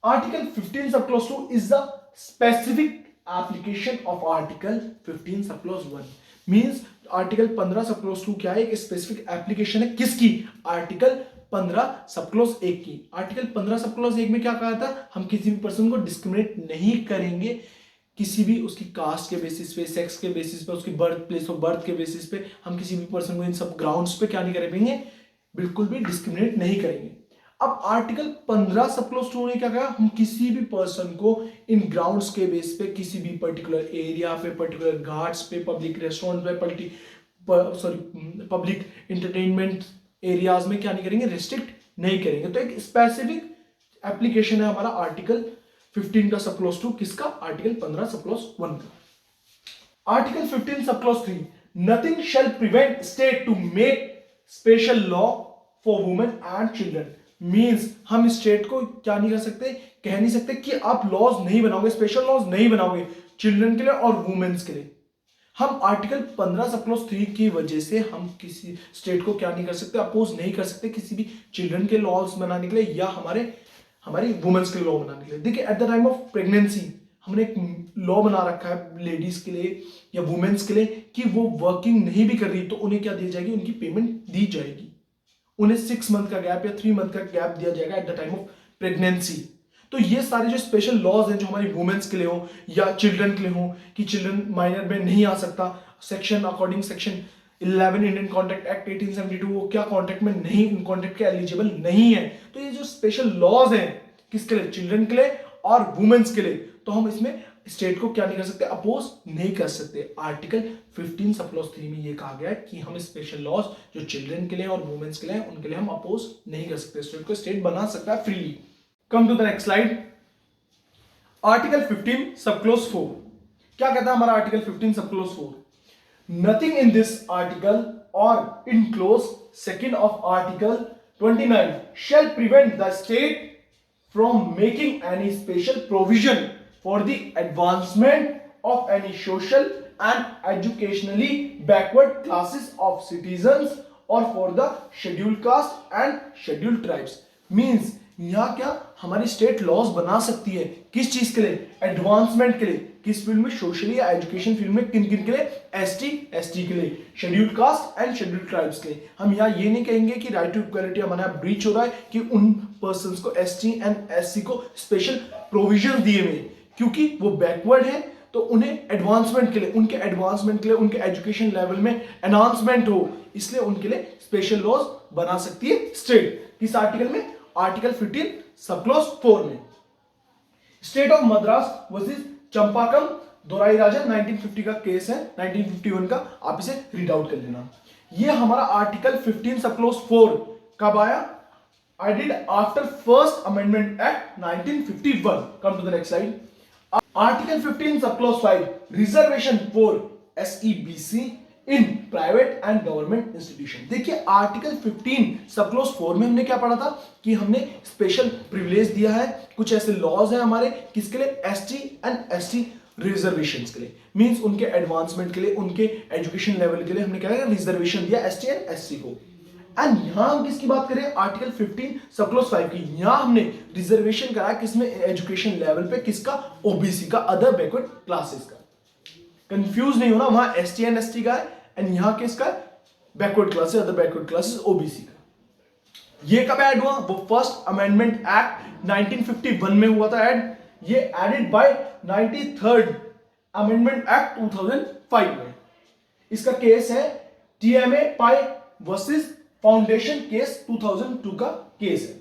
[SPEAKER 1] Article 15 subclause 2 is the specific application of Article 15 subclause 1. Means Article 15 subclause 2 क्या है, एक स्पेसिफिक एप्लीकेशन है किसकी, आर्टिकल 15 सबक्लॉज 1 की। आर्टिकल 15 सबक्लॉज 1 में क्या कहा था, हम किसी भी पर्सन को डिस्क्रिमिनेट नहीं करेंगे किसी भी उसकी कास्ट के बेसिस पे, सेक्स के बेसिस पे, उसकी बर्थ प्लेस ऑफ बर्थ के बेसिस पे। हम किसी भी पर्सन को इन सब ग्राउंड्स पे क्या नहीं करेंगे, बिल्कुल भी डिस्क्रिमिनेट नहीं करेंगे। अब आर्टिकल 15 सबक्लॉज 2 ने क्या कहा, हम किसी भी पर्सन को इन ग्राउंड्स के बेस पे किसी भी पर्टिकुलर एरिया पे, पर्टिकुलर घाट्स पे, पब्लिक रेस्टोरेंट पे, पब्लिक इंटरटेनमेंट एरियाज में क्या नहीं करेंगे, रिस्ट्रिक्ट नहीं करेंगे। तो एक स्पेसिफिक एप्लीकेशन है हमारा आर्टिकल 15 का सब क्लॉज 2, किसका, आर्टिकल 15 सब क्लॉज 1 का। Article 15 sub clause 3, nothing shall prevent state to make special law for women and children. Means हम स्टेट को क्या नहीं कर सकते, कह नहीं सकते कि आप लॉज नहीं बनाओगे, स्पेशल लॉज नहीं बनाओगे चिल्ड्रन के लिए और वुमेन्स के लिए। हम आर्टिकल 15 सब क्लॉज 3 की वजह से हम किसी स्टेट को क्या नहीं कर सकते, अपोज नहीं कर सकते किसी भी चिल्ड्रन के लॉज बनाने के लिए या हमारी वुमेन्स के लॉ बनाने के लिए। देखिए at the time of pregnancy हमने एक लॉ बना रखा है लेडीज के लिए या वुमेन्स के लिए कि वो वर्किंग नहीं भी कर रही तो उन्हें क्या दी जाएगी, उनकी पेमेंट दी जाएगी। उन्हें 6 मंथ का गैप या 3 मंथ का गैप दिया जाएगा eight the time of pregnancy. तो ये सारे जो स्पेशल लॉज हैं जो हमारी वुमेन्स के लिए हो या चिल्ड्रन के लिए हो कि चिल्ड्रन माइनर में नहीं आ सकता, section according section 11 Indian contract act 1872 वो क्या कॉन्ट्रैक्ट में नहीं, कॉन्ट्रैक्ट के एलिजिबल नहीं है। तो ये जो स्पेशल लॉज हैं किसके लिए, चिल्ड्रन के लिए और वुमेन्स के लिए, तो हम इसमें स्टेट को क्या नहीं कर सकते, अपोज नहीं कर सकते। आर्टिकल 15 सब क्लॉज 3 में ये कहा गया है कि हम स्पेशल लॉज जो चिल्ड्रन के लिए और वुमेन्स के लिए उनके लिए हम अपोज नहीं कर सकते, स्टेट को स्टेट बना सकता है freely. Come to the next slide. Article 15 sub clause 4 क्या कहता है हमारा article 15 sub clause 4, nothing in this article और in clause second of article 29 shall prevent the state from making any special provision for the advancement of any social and educationally backward classes of citizens or for the scheduled caste and scheduled tribes। Means यहाँ क्या हमारी state laws बना सकती है, किस चीज के लिए, एडवांसमेंट के लिए, किस फील्ड में, सोशली या एजुकेशन फील्ड में, किन किन के लिए, एसटी के लिए, scheduled caste and scheduled tribes के लिए। हम यहाँ ये नहीं कहेंगे कि राइट टू इक्वालिटी हमारा ब्रीच हो रहा है कि उन पर्संस को एसटी एंड एससी को स्पेशल प्रोविजन दिए हुए क्योंकि वो बैकवर्ड है तो उन्हें एडवांसमेंट के लिए, उनके एडवांसमेंट के लिए, उनके एजुकेशन लेवल में एनहांसमेंट हो, इसलिए उनके लिए स्पेशल लॉज बना सकती है स्टेट। किस आर्टिकल में, आर्टिकल 15 सब क्लॉज 4 में। स्टेट ऑफ मद्रास वर्सेस चंपाकम दोराईराजन 1950 का केस है, 1951 का, आप इसे रीड आउट कर लेना। ये हमारा आर्टिकल 15 सब क्लॉज 4 कब आया, added after first amendment act 1951। come to the next slide। article 15 sub clause 5 reservation for SEBC in private and government institution. देखिए आर्टिकल 15 सब क्लॉज 4 में हमने क्या पढ़ा था कि हमने स्पेशल प्रिविलेज दिया है, कुछ ऐसे लॉज हैं हमारे किसके लिए, एसटी एंड एसटी रिजर्वेशंस के लिए, मींस उनके एडवांसमेंट के लिए, उनके एजुकेशन लेवल के लिए हमने क्या रिजर्वेशन दिया एसटी एंड एससी को। एंड यहां हम किसकी बात करें, आर्टिकल 15 सब क्लॉज 5 की। यहां हमने रिजर्वेशन करा किसमें, एजुकेशन लेवल पे, किसका, ओबीसी का, अदर बैकवर्ड क्लासेस का। कंफ्यूज नहीं होना, वहां एसटी एंड एसटी का है एंड यहां किसका, backward classes, other backward classes, OBC का। ये कब ऐड हुआ, वो फर्स्ट अमेंडमेंट एक्ट 1951 में हुआ था ऐड। ये added by 93rd amendment act 2005 में। इसका केस है टीएमए पाई वर्सेस फाउंडेशन केस 2002 का केस है।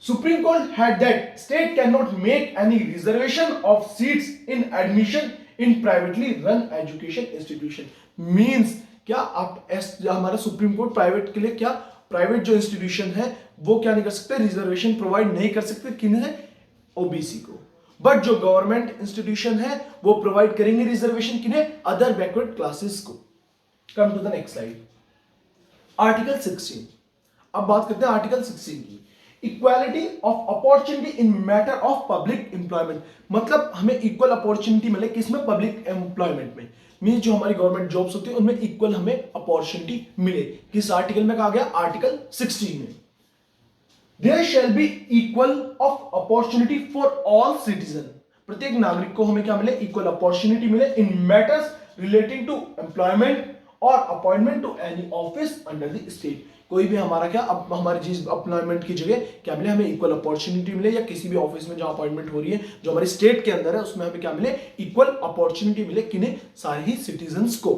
[SPEAKER 1] Supreme court had that state can not make any reservation of seats in admission in privately run education institution. Means क्या आप हमारा supreme court private के लिए क्या, प्राइवेट जो इंस्टीट्यूशन है वो क्या नहीं कर सकते, रिजर्वेशन प्रोवाइड नहीं कर सकते, किन्हें, ओबीसी को। बट जो गवर्नमेंट इंस्टीट्यूशन है वो प्रोवाइड करेंगे रिजर्वेशन किन्हें, अदर बैकवर्ड क्लासेस को। Come to the next slide. Article 16, अब बात करते हैं आर्टिकल 16 की। Equality of opportunity in matter of public employment, मतलब हमें इक्वल अपॉर्चुनिटी मिले किसमें, पब्लिक एम्प्लॉयमेंट में। मींस जो हमारी गवर्नमेंट जॉब्स होती है उनमें इक्वल हमें अपॉर्चुनिटी मिले। किस आर्टिकल में कहा गया, आर्टिकल 16 में। There shall be equal of opportunity for all citizen, प्रत्येक नागरिक को हमें क्या मिले, इक्वल अपॉर्चुनिटी मिले in matters relating to employment और appointment to any office under the state. कोई भी हमारा क्या, अब हमारी चीज अपॉइंटमेंट की जगह क्या मिले, हमें इक्वल अपॉर्चुनिटी मिले, या किसी भी ऑफिस में जहां अपॉइंटमेंट हो रही है जो हमारी स्टेट के अंदर है उसमें हमें क्या मिले, इक्वल अपॉर्चुनिटी मिले, किन्हें, सारे ही सिटीजन्स को।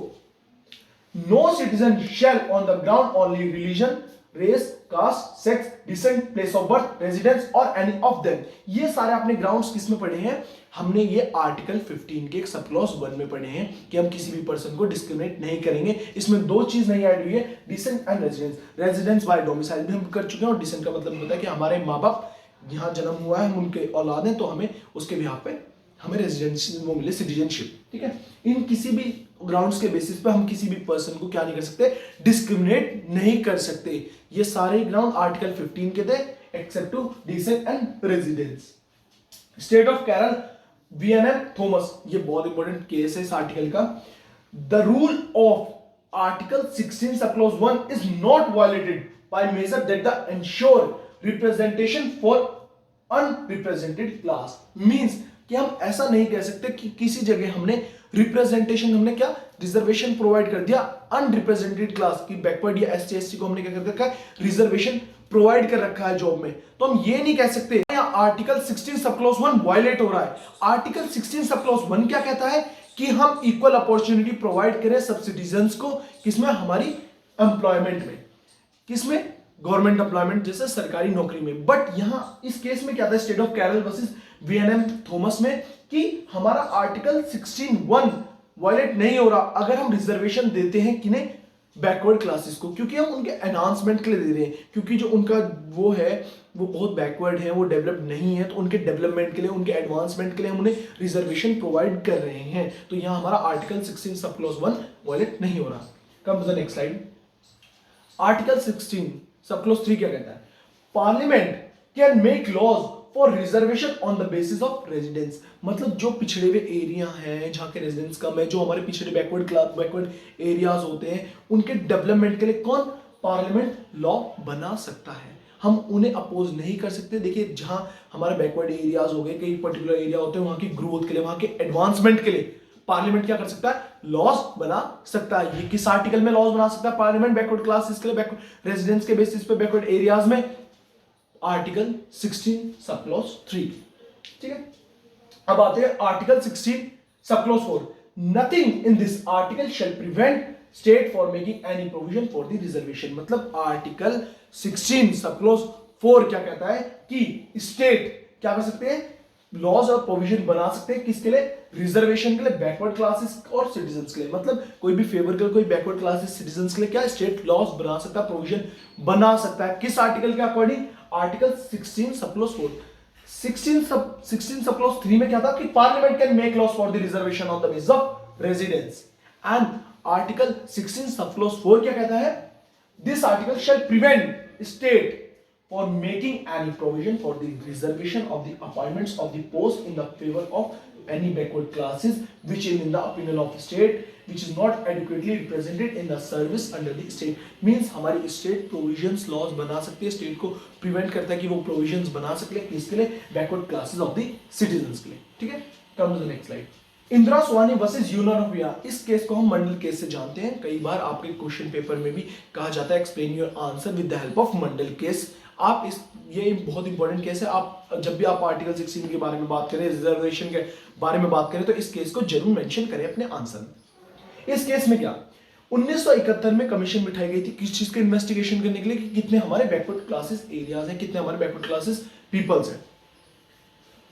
[SPEAKER 1] No citizen shall on the ground only religion, race, caste, sex, descent, place of birth, residence और एनी ऑफ देम। ये सारे आपने ग्राउंड्स किस में पढ़े हैं? हमने ये आर्टिकल 15 के सब क्लॉज 1 में पढ़े हैं कि हम किसी भी पर्सन को डिस्क्रिमिनेट नहीं करेंगे। इसमें दो चीज नहीं ऐड हुई है, descent and residence. Residence by domicile भी हम कर चुके हैं और डिसेंट का मतलब होता है कि हमारे माँ बाप यहाँ जन्म हुआ है, हम उनके औलाद हैं, तो हमें उसके बिहाफ पे हमें रेजिडेंस वो मिले, सिटीजनशिप। ठीक है, इन किसी भी ग्राउंड्स के बेसिस पे हम किसी भी पर्सन को क्या नहीं कर सकते? डिस्क्रिमिनेट नहीं कर सकते। ये सारे ग्राउंड आर्टिकल 15 के थे, except to descent and residence. State of Kerala, VNM Thomas, ये बहुत इंपॉर्टेंट केस है इस आर्टिकल का। The rule of article 16 sub clause 1 is not violated by measure that the ensure representation for unrepresented class. Means कि हम ऐसा नहीं कह सकते कि किसी जगह हमने रिप्रेजेंटेशन, हमने क्या रिजर्वेशन प्रोवाइड कर दिया अनरिप्रेजेंटेड क्लास की, बैकवर्ड या एसटी एसटी को हमने क्या कर रखा है? रिजर्वेशन प्रोवाइड कर रखा है जॉब में। तो हम ये नहीं कह सकते आर्टिकल 16 सब क्लॉज 1 वायलेट हो रहा है। आर्टिकल 16 सब क्लॉज 1 क्या कहता है? कि हम इक्वल अपॉर्चुनिटी प्रोवाइड करें सब सिटीजन्स को, किसमें? हमारी एम्प्लॉयमेंट में, किसमें? गवर्नमेंट एम्प्लॉयमेंट, जैसे सरकारी नौकरी में। बट यहां इस केस में क्या था, state of Kerala versus VNM Thomas में, कि हमारा आर्टिकल 16(1) वायलेट नहीं हो रहा अगर हम रिजर्वेशन देते हैं किन्हें? बैकवर्ड क्लासेस को, क्योंकि हम उनके एनहांसमेंट के लिए दे रहे हैं, क्योंकि जो उनका वो है वो बहुत बैकवर्ड है, वो डेवलप नहीं है, तो उनके डेवलपमेंट के लिए, उनके एडवांसमेंट के लिए हम उन्हें रिजर्वेशन प्रोवाइड कर रहे हैं। तो यहां हमारा आर्टिकल 16 सब क्लॉज 1 वायलेट नहीं हो रहा। Come to the next slide. Article 16 sub clause 3 क्या कहता है? Parliament can make laws for reservation on the basis of residence. मतलब जो पिछड़े हुए एरिया हैं, जहां के रेजिडेंस कम है, जो हमारे पिछड़े बैकवर्ड एरियाज होते हैं, उनके डेवलपमेंट के लिए कौन? पार्लियामेंट लॉ बना सकता है। हम उन्हें अपोज नहीं कर सकते। देखिए, जहां हमारे बैकवर्ड एरियाज हो गए, कई पर्टिकुलर एरिया होते हैं, वहां की ग्रोथ के लिए, वहां के एडवांसमेंट के लिए पार्लियामेंट क्या कर सकता है? लॉज बना सकता है। ये किस आर्टिकल में लॉज बना सकता है पार्लियामेंट? बैकवर्ड क्लासेस के लिए, बैकवर्ड रेजिडेंस के बेसिस पे, बैकवर्ड एरियाज में, आर्टिकल 16 सब क्लॉज 3। ठीक है, अब आते हैं article 16 sub clause 4। Nothing in this article shall prevent state for making any provision for the reservation. मतलब आर्टिकल 16 सब क्लॉज 4 क्या कहता है? कि स्टेट क्या कर सकते हैं? लॉज और प्रोविजन बना सकते हैं, किसके लिए? रिजर्वेशन के लिए, बैकवर्ड क्लासेस और सिटीजन्स के लिए। मतलब कोई भी फेवर कर, कोई बैकवर्ड क्लासेस, सिटीजन्स के लिए क्या स्टेट लॉज बना सकता है, प्रोविजन बना सकता है। किस आर्टिकल के according? Article 16 sub clause 4। 16 sub clause 3 में क्या था? कि parliament can make laws for the reservation on the basis of residence. And article 16 sub clause 4 क्या कहता है? This article shall prevent state for making any provision for the reservation of the appointments of the post in the favor of any backward classes which is in the opinion of state which is not adequately represented in the service under the state। means हमारी state provisions laws बना सकती है, state को prevent करता है कि वो provisions बना सके किसके लिए? backward classes of the citizens के लिए। ठीक है, come to the next slide। Indira Sohani versus union of India. इस केस को हम मंडल केस से जानते हैं। कई बार आपके क्वेश्चन पेपर में भी कहा जाता है explain your answer with the help of Mandal case. आप इस ये बहुत इंपॉर्टेंट केस है। आप जब भी आप आर्टिकल 16 के बारे में बात करें, रिजर्वेशन के बारे में बात करें, तो इस केस को जरूर मेंशन करें अपने आंसर में। इस केस में क्या 1971 में कमीशन बिठाई गई थी किस चीज का इन्वेस्टिगेशन करने के लिए कि कितने हमारे बैकवर्ड क्लासेस एरियाज हैं, कितने हमारे बैकवर्ड क्लासेस पीपल्स हैं।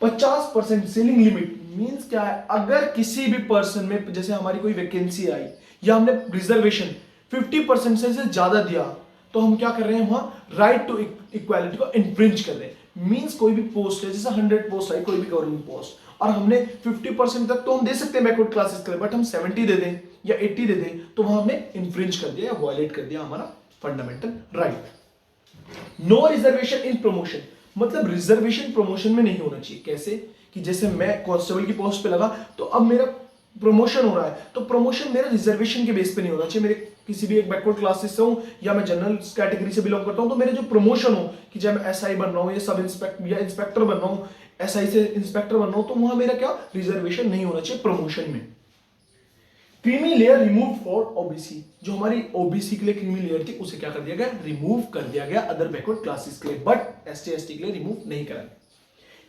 [SPEAKER 1] 50% सीलिंग लिमिट मींस क्या है? अगर किसी भी पर्सन में जैसे हमारी कोई वैकेंसी आई या हमने रिजर्वेशन 50% से ज्यादा दिया तो हम क्या कर रहे हैं? वहां राइट टू इक्वालिटी को इन्फ्रिंज कर रहे हैं। मींस कोई भी पोस्ट है, जैसे 100 पोस्ट आई कोई भी गवर्नमेंट पोस्ट, और हमने 50% तक तो हम दे सकते हैं बैकवर्ड क्लासेस के लिए, बट हम 70 दे दें या 80 दे दें तो वहां हमने इन्फ्रिंज कर दिया या वायलेट कर दिया हमारा fundamental right. No reservation in promotion, मतलब रिजर्वेशन प्रमोशन में नहीं होना चाहिए। कैसे? कि जैसे मैं कांस्टेबल की पोस्ट पे लगा तो अब मेरा प्रमोशन हो रहा है, तो प्रमोशन मेरा रिजर्वेशन के बेस पे नहीं होना चाहिए। मेरे किसी भी एक बैकवर्ड क्लासेस से हूं या मैं जनरल कैटेगरी से बिलोंग करता हूं, तो मेरे जो प्रमोशन हो कि जब मैं एसआई बन रहा हूं या सब इंस्पेक्टर या इंस्पेक्टर बन रहा हूं, एसआई से इंस्पेक्टर बन रहा हूं, तो वहां मेरा क्या रिजर्वेशन नहीं होना चाहिए प्रमोशन में। Creamy layer remove for OBC, जो हमारी ओबीसी के लिए क्रीमी लेयर थी उसे क्या कर दिया गया? रिमूव कर दिया गया अदर बैकवर्ड क्लासेस के लिए, बट एसटी एसटी के लिए रिमूव नहीं करा।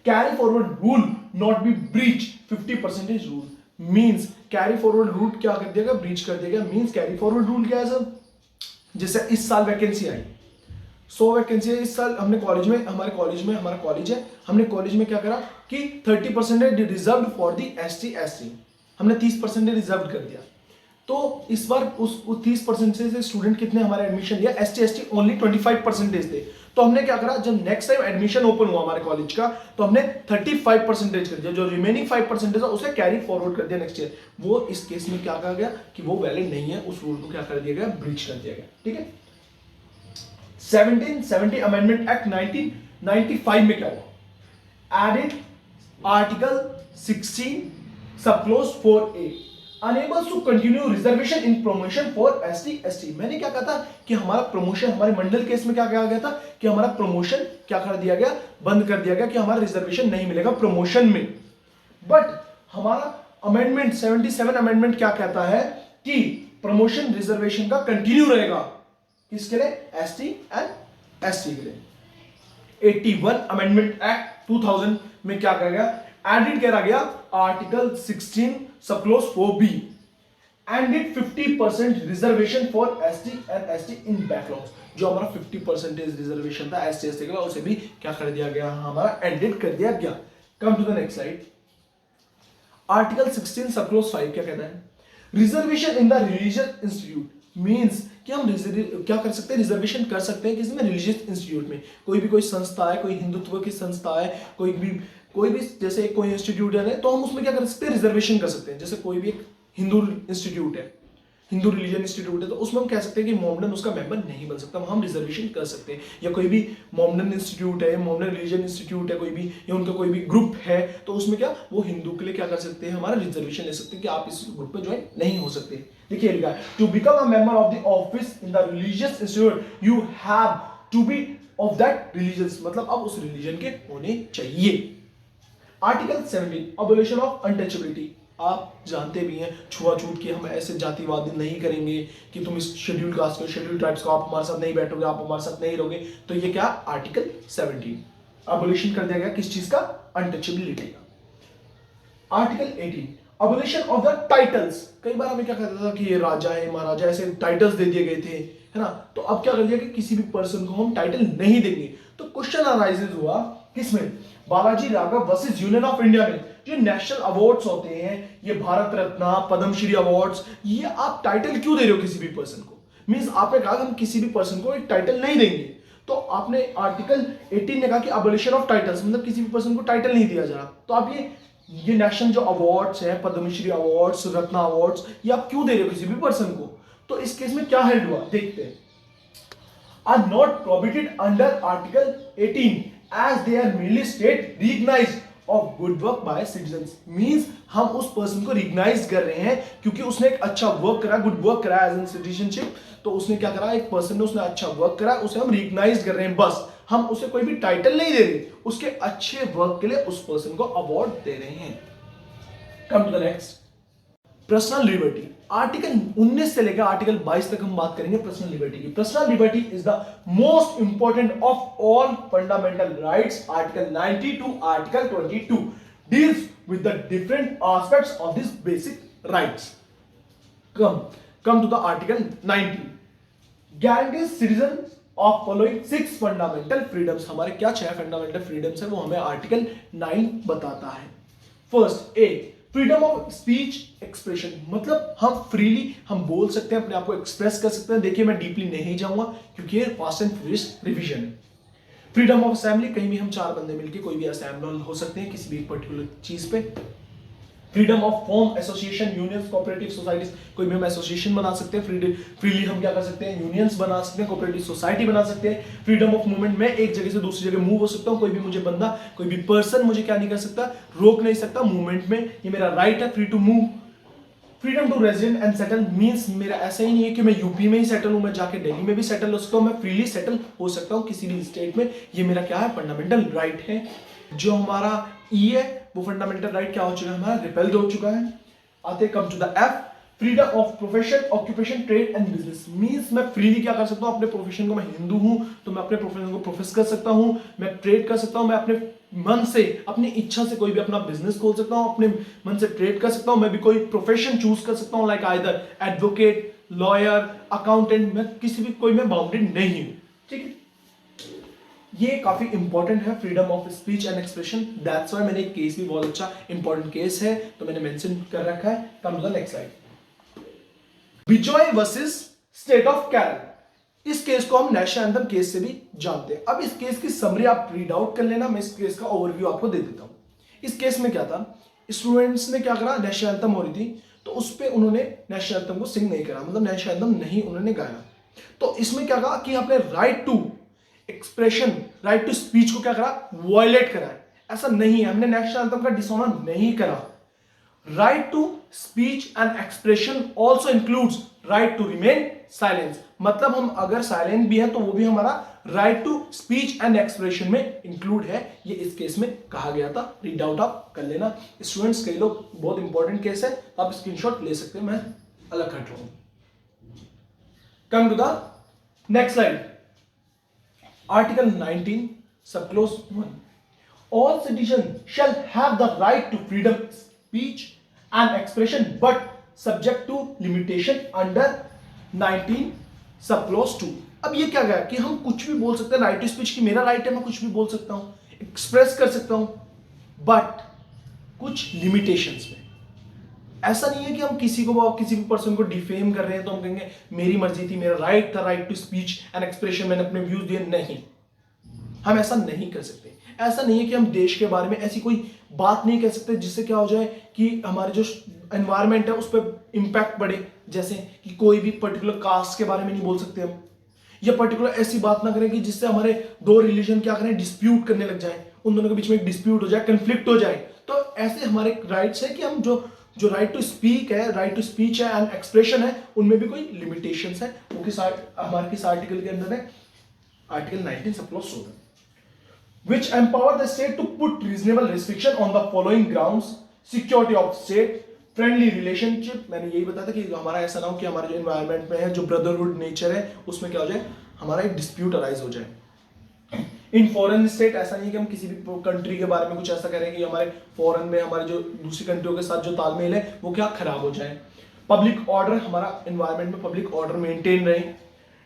[SPEAKER 1] Carry forward rule not be breach 50% rule, means carry forward rule क्या कर दिया गया? ब्रीच कर दिया गया। मींस कैरी फॉरवर्ड रूल क्या है सर? जैसे इस साल वैकेंसी आई 100 वैकेंसी है इस साल। हमने कॉलेज में, हमारे कॉलेज में, हमारा कॉलेज है, हमने कॉलेज में क्या करा कि 30% reserve for the ST SC, हमने 30% रिजर्व कर दिया। तो इस बार उस 30% से स्टूडेंट कितने हमारे एडमिशन लिया, ST ST ओनली 25% थे। तो हमने क्या करा, जब नेक्स्ट टाइम एडमिशन ओपन हुआ हमारे कॉलेज का, तो हमने 35% कर दिया, जो रिमेनिंग 5% है उसे कैरी फॉरवर्ड कर दिया नेक्स्ट ईयर। वो इस केस में क्या कहा गया कि वो वैलिड नहीं है, उस रूल को क्या कर दिया गया, ब्रीच कर दिया गया। ठीक है। 1770 अमेंडमेंट एक्ट 1995 में क्या हुआ, added article 16 sub clause 4A enables to continue reservation in promotion for ST ST। मैंने क्या कहा था कि हमारा प्रमोशन, हमारे मंडल केस में क्या कहा गया था कि हमारा प्रमोशन क्या कर दिया गया, बंद कर दिया गया, कि हमारा रिजर्वेशन नहीं मिलेगा प्रमोशन में। बट हमारा अमेंडमेंट 77 अमेंडमेंट क्या कहता है कि प्रमोशन रिजर्वेशन का कंटिन्यू रहेगा, किसके लिए, ST एंड ST के लिए। 81 अमेंडमेंट एक्ट 2000 में क्या कहा गया, एडिट करा गया article 16 sub close 4B and 50% reservation for ST and ST in backlogs. जो हमारा 50% रिजर्वेशन था ST ST का, उसे भी क्या कर दिया गया, हमारा एडिट कर दिया गया। Come to the next slide. Article 16 sub clause 5 क्या कहता है, reservation in the religious institute means कि हम क्या कर सकते हैं, रिजर्वेशन कर सकते हैं किसी में, रिलीजियस इंस्टीट्यूट में। कोई भी कोई संस्था है, कोई हिंदुत्व की संस्था है, कोई भी जैसे कोई इंस्टीट्यूट है, तो हम उसमें क्या कर सकते हैं, रिजर्वेशन कर सकते हैं। जैसे कोई भी एक हिंदू इंस्टीट्यूट है, हिंदू रिलीजन इंस्टीट्यूट है, तो उसमें हम कह सकते हैं कि मोमडन उसका मेंबर नहीं बन सकता, हम रिजर्वेशन कर सकते हैं। या कोई भी मोमडन इंस्टीट्यूट है, मोमडन रिलीजन इंस्टीट्यूट है कोई भी, या उनका कोई भी ग्रुप है, तो उसमें क्या वो हिंदू के लिए क्या कर सकते हैं, हमारा रिजर्वेशन ले सकते हैं कि आप इस ग्रुप में ज्वाइन नहीं हो सकते। देखिए लिखा है, to become a member of the office in the religious institute you have to be of that religion, मतलब अब उस रिलीजन के होने चाहिए। Article 17 abolition of untouchability. आप जानते भी हैं छुआछूत की, हम ऐसे जातिवाद नहीं करेंगे कि तुम इस शेड्यूल कास्ट को, शेड्यूल ट्राइब्स को, आप हमारे साथ नहीं बैठोगे, आप हमारे साथ नहीं रहोगे। तो ये क्या, आर्टिकल 17 अबोलिशन कर दिया गया किस चीज का, अनटचेबिलिटी का। Article 18 abolition of the titles. कई बार हमें क्या कहता था कि ये राजा है, महाराजा, ऐसे टाइटल्स दे दिए गए थे, है ना। तो अब क्या कर दिया कि किसी भी पर्सन को हम टाइटल नहीं देंगे। तो क्वेश्चन अराइजेस हुआ किसमें, Balaji Raghav versus union of India में। जो नेशनल अवार्ड्स होते हैं, ये भारत रत्न, पद्मश्री अवार्ड्स, ये आप टाइटल क्यों दे रहे हो किसी भी पर्सन को। मींस आपने कहा हम किसी भी पर्सन को एक टाइटल नहीं देंगे, तो आपने आर्टिकल 18 ने कहा कि अबोलिशन ऑफ टाइटल्स, मतलब किसी भी पर्सन को टाइटल नहीं दिया जा रहा। तो आप ये नेशनल जो अवार्ड्स हैं, पद्मश्री अवार्ड्स, रत्न अवार्ड्स, ये आप क्यों दे रहे हो किसी भी पर्सन को। तो इस केस में क्या हेल्ड हुआ, देखते हैं। Are not prohibited under article 18 as they are merely state recognized of good work by citizens। means हम उस पर्सन को रिकॉग्नाइज कर रहे हैं क्योंकि उसने एक अच्छा वर्क करा, गुड वर्क करा एज एन सिटीजनशिप। तो उसने क्या करा, एक पर्सन ने उसने अच्छा वर्क करा, उसे हम रिकॉग्नाइज कर रहे हैं, बस हम उसे कोई भी टाइटल नहीं दे रहे, उसके अच्छे वर्क के लिए उस पर्सन को अवार्ड दे रहे हैं। Come to the next, personal liberty. Article 19 से लेकर आर्टिकल 22 तक हम बात करेंगे पर्सनल लिबर्टी की। Personal liberty is the most important of all fundamental rights. Article 90 to article 22 deals with the different aspects of this basic rights. Come to the article 90 guarantees citizen of following 6 fundamental freedoms. हमारे क्या 6 fundamental freedoms है वो हमें article 9 बताता है। First, A freedom of speech expression, मतलब हम freely हम बोल सकते हैं, अपने आप को एक्सप्रेस कर सकते हैं। देखिए मैं डीपली नहीं जाऊंगा क्योंकि ये फास्ट एंड फ्यूरियस रिवीजन है। फ्रीडम ऑफ असेंबली, कहीं भी हम 4 बंदे मिलकर कोई भी असेंबल हो सकते हैं किसी भी पर्टिकुलर चीज पे। Freedom of form association, unions, cooperative societies, कोई भी हम एसोसिएशन बना सकते हैं, फ्रीली हम क्या कर सकते हैं, यूनियंस बना सकते हैं, कोऑपरेटिव सोसाइटी बना सकते हैं। फ्रीडम ऑफ मूवमेंट, मैं एक जगह से दूसरी जगह मूव हो सकता हूं, कोई भी मुझे बंदा, कोई भी पर्सन मुझे क्या नहीं कर सकता, रोक नहीं सकता मूवमेंट में, ये मेरा राइट है, free to move. Freedom to resident and settle means मेरा ऐसा ही नहीं है कि मैं यूपी में ही सेटल हूं, मैं जाके दिल्ली में भी सेटल हो सकता हूं, मैं फ्रीली सेटल हो सकता हूं किसी भी स्टेट में। ये मेरा क्या है, फंडामेंटल राइट है। जो हमारा ई है वो फंडामेंटल राइट क्या हो चुका है, हमारा रिपेल्ड हो चुका है। आते come to the F, freedom of profession, occupation, trade and business. Means मैं फ्रीली क्या कर सकता हूं, अपने प्रोफेशन को, मैं हिंदू हूं तो मैं अपने प्रोफेशन को प्रोफेस कर सकता हूं, मैं ट्रेड कर सकता हूं, मैं अपने मन से, अपनी इच्छा से कोई भी अपना बिजनेस खोल सकता हूं, अपने मन से ट्रेड कर सकता हूं, मैं भी कोई प्रोफेशन चूज कर सकता हूं, like either advocate, lawyer, accountant, मैं किसी भी कोई मैं बाउंडेड नहीं हूं। ठीक है, ये काफी इंपॉर्टेंट है, freedom of speech and expression. That's why मैंने एक केस भी बहुत अच्छा इंपॉर्टेंट केस है तो मैंने मेंशन कर रखा है। Come to the next slide. Bijoe versus state of Kerala. इस केस को हम नेशनल एंथम केस से भी जानते हैं। अब इस केस की समरी आप रीड आउट कर लेना, मैं इस केस का ओवरव्यू आपको दे देता हूं। इस केस में क्या था, स्टूडेंट्स ने क्या करा, नेशनल एंथम हो रही थी तो उस पे उन्होंने नेशनल एंथम को सिंग नहीं करा, मतलब नेशनल एंथम नहीं उन्होंने गाया। तो इसमें क्या कहा कि आपने right to expression, right to speech को क्या करा, वायलेट करा है। ऐसा नहीं है, हमने नेशनल एंथम का डिसऑनर नहीं करा। Right to speech and expression also includes right to remain silence, मतलब हम अगर साइलेंट भी हैं तो वो भी हमारा right to speech and expression में इंक्लूड है। ये इस केस में कहा गया था, रीड आउट आप कर लेना स्टूडेंट्स। कई लोग, बहुत इंपॉर्टेंट केस है, आप स्क्रीनशॉट ले सकते हैं, मैं अलग हट रहा हूं। Come to the next slide. Article 19 sub clause 1, all citizens shall have the right to freedom speech and expression but subject to limitation under 19 sub close 2। अब ये क्या गया कि हम कुछ भी बोल सकते हैं, राइट टू स्पीच की मेरा राइट है, मैं कुछ भी बोल सकता हूं, एक्सप्रेस कर सकता हूं, बट कुछ लिमिटेशंस में। ऐसा नहीं है कि हम किसी भी पर्सन को डिफेम कर रहे हैं तो हम कहेंगे मेरी मर्जी थी, मेरा राइट था, right to speech and expression, मैंने अपने व्यूज दिए। नहीं, हम ऐसा नहीं कर सकते। ऐसा नहीं है कि हम देश के बारे में ऐसी कोई बात नहीं कह सकते जिससे क्या हो जाए कि हमारे जो एनवायरमेंट है उस पर इंपैक्ट पड़े। जैसे कि कोई भी पर्टिकुलर कास्ट के बारे में नहीं बोल सकते हम, या पर्टिकुलर ऐसी बात ना करें कि जिससे हमारे दो रिलीजन क्या करें, डिस्प्यूट करने लग जाए, उन दोनों के बीच में एक डिस्प्यूट हो जाए, कंफ्लिक्ट हो जाए। तो ऐसे हमारे राइट्स है कि हम जो राइट टू स्पीक है, राइट टू स्पीच है एंड एक्सप्रेशन है, उनमें भी कोई लिमिटेशंस है। वो हमारे किस आर्टिकल के अंदर है, article 19 sub close 16, which empower the state to put reasonable restriction on the following grounds: security of state, friendly relationship। मैंने यही बताया था कि हमारा ऐसा ना हो कि हमारे जो एनवायरनमेंट में है, जो ब्रदरहुड नेचर है, उसमें क्या हो जाए, हमारा एक डिस्प्यूट अराइज हो जाए। इन फॉरेन स्टेट, ऐसा नहीं कि हम किसी भी कंट्री के बारे में कुछ ऐसा करें कि हमारे फॉरेन में हमारे जो दूसरी कंट्रियों के साथ जो तालमेल है वो क्या खराब हो जाए। पब्लिक ऑर्डर, हमारा एनवायरनमेंट में पब्लिक ऑर्डर मेंटेन रहे।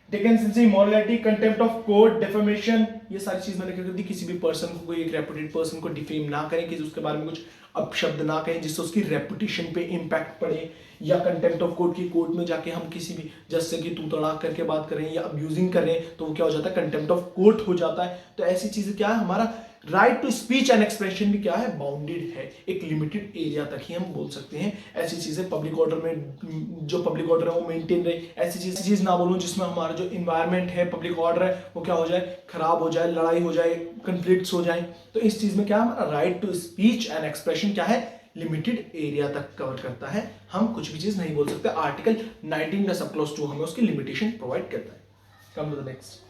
[SPEAKER 1] Decency, morality, contempt of court, defamation, ये सारी चीज मैंने क्या कर दी, किसी भी पर्सन को, कोई एक रेपुटेड पर्सन को डिफेम ना करें, किसी उसके बारे में कुछ अपशब्द ना कहें जिससे उसकी रेपुटेशन पे इंपैक्ट पड़े, या कंटेम्प्ट ऑफ कोर्ट की कोर्ट में जाके हम किसी भी जज से कि तू तड़ाक करके बात करें या अब्यूजिंग करें तो वो क्या हो जाता है, कंटेम्प्ट ऑफ कोर्ट हो जाता है। तो ऐसी चीजें क्या है, हमारा right to speech and expression भी क्या है, बाउंडेड है, एक लिमिटेड एरिया तक ही हम बोल सकते हैं। ऐसी चीजें पब्लिक ऑर्डर में, जो पब्लिक ऑर्डर है वो मेंटेन रहे। ऐसी चीज ना बोलूं जिसमें हमारा जो इन्वायरमेंट है, पब्लिक ऑर्डर है, वो क्या हो जाए, खराब हो जाए, लड़ाई हो जाए, कंफ्लिक्ट्स हो जाए। तो इस चीज में क्या, हमारा right to speech and expression क्या है, लिमिटेड एरिया तक कवर करता है, हम कुछ भी चीज नहीं बोल सकते। आर्टिकल 19 का सब क्लॉज 2 हमें उसकी लिमिटेशन प्रोवाइड करता है। Come to the next,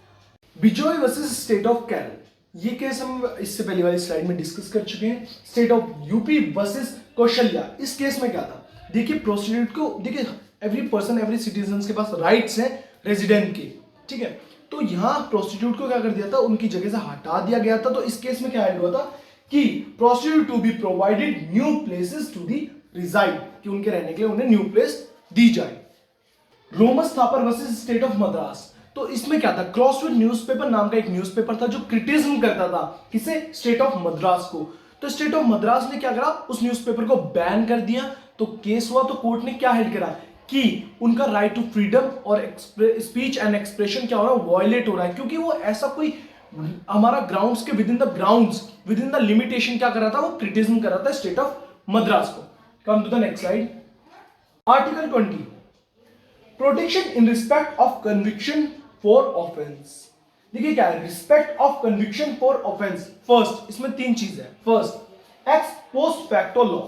[SPEAKER 1] Bijoe versus state of Kerala. ये केस हम इससे पहले वाली स्लाइड में डिस्कस कर चुके हैं। State of UP versus Kaushalya. इस केस में क्या था, देखिए प्रोस्टिट्यूट को, देखिए एवरी पर्सन, एवरी सिटीजन के पास राइट्स हैं रेजिडेंट के, ठीक है। तो यहाँ प्रोस्टिट्यूट को क्या कर दिया था, उनकी जगह से हटा दिया गया था। तो इस केस में क्या ऐड हुआ था कि prostitute to be provided new places to the reside, कि उनके रहने के लिए उन्हें न्यू प्लेस दी जाए। Rhombus Thapar versus state of Madras. तो इसमें क्या था, क्रॉसवर्ड न्यूज़पेपर नाम का एक न्यूज़पेपर था जो क्रिटिसिज्म करता था किसे, स्टेट ऑफ मद्रास को। तो स्टेट ऑफ मद्रास ने क्या करा, उस न्यूज़पेपर को बैन कर दिया। तो केस हुआ, तो कोर्ट ने क्या हेल्ड करा कि उनका राइट टू फ्रीडम और स्पीच एंड एक्सप्रेशन क्या हो रहा है, वायलेट हो रहा है, क्योंकि वो ऐसा कोई हमारा ग्राउंड्स के विद इन द लिमिटेशन क्या कर रहा था, वो क्रिटिसिज्म कर रहा था स्टेट ऑफ मद्रास को। Come to the next slide. Article 20, protection in respect of conviction for offence. देखिए क्या है, respect of conviction for offence. First, इसमें तीन चीज है। First, ex post facto law.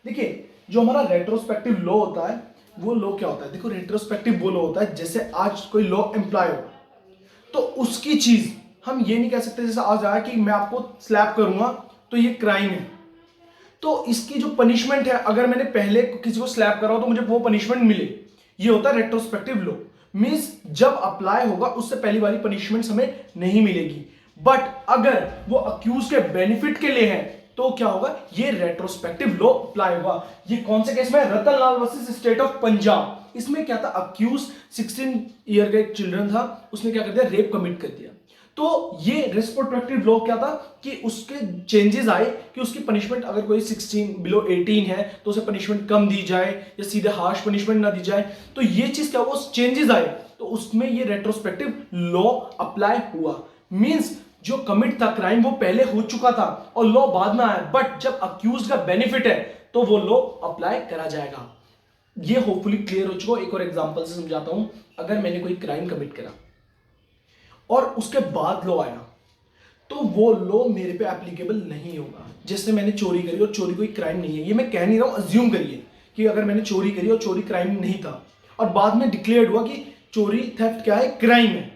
[SPEAKER 1] देखिए जो हमारा रेट्रोस्पेक्टिव लॉ होता है, वो लॉ क्या होता है, देखो रेट्रोस्पेक्टिव वो लॉ होता है जैसे आज कोई लॉ एम्प्लॉय हो तो उसकी चीज हम ये नहीं कह सकते, जैसे आज आया कि मैं आपको स्लैप करूंगा तो ये क्राइम है, तो इसकी जो पनिशमेंट है, अगर मैंने पहले किसी को स्लैप करा हो तो मुझे वो पनिशमेंट मिले, ये होता है रेट्रोस्पेक्टिव लॉ। मींस जब अप्लाई होगा उससे पहली वाली पनिशमेंट हमें नहीं मिलेगी, बट अगर वो अक्यूज के बेनिफिट के लिए है तो क्या होगा, ये रेट्रोस्पेक्टिव लॉ अप्लाई होगा। ये कौन से केस में, Ratanlal versus state of Punjab. इसमें क्या था, अक्यूज 16 ईयर का एक चिल्ड्रन था, उसने क्या कर दिया, रेप कमिट कर दिया। तो ये रेस्ट्रिक्टिव लॉ क्या था कि उसके चेंजेस आए कि उसकी पनिशमेंट अगर कोई 16 बिलो 18 है तो उसे पनिशमेंट कम दी जाए या सीधे हार्श पनिशमेंट ना दी जाए। तो ये चीज क्या हुआ, चेंजेस आए तो उसमें ये रेट्रोस्पेक्टिव लॉ अप्लाई हुआ। मींस जो कमिट था क्राइम वो पहले हो चुका था और लॉ बाद में आया, बट जब अक्यूज का बेनिफिट है तो वो लॉ अप्लाई करा जाएगा। ये होपफुली क्लियर हो चुका। एक और एग्जांपल से समझाता हूं। अगर मैंने कोई क्राइम कमिट करा और उसके बाद लॉ आया तो वो लॉ मेरे पे एप्लीकेबल नहीं होगा। जैसे मैंने चोरी करी और चोरी कोई क्राइम नहीं है, ये मैं कह नहीं रहा हूं, अज्यूम करिए कि अगर मैंने चोरी करी और चोरी क्राइम नहीं था और बाद में डिक्लेयर्ड हुआ कि चोरी थेफ्ट क्या है, क्राइम है,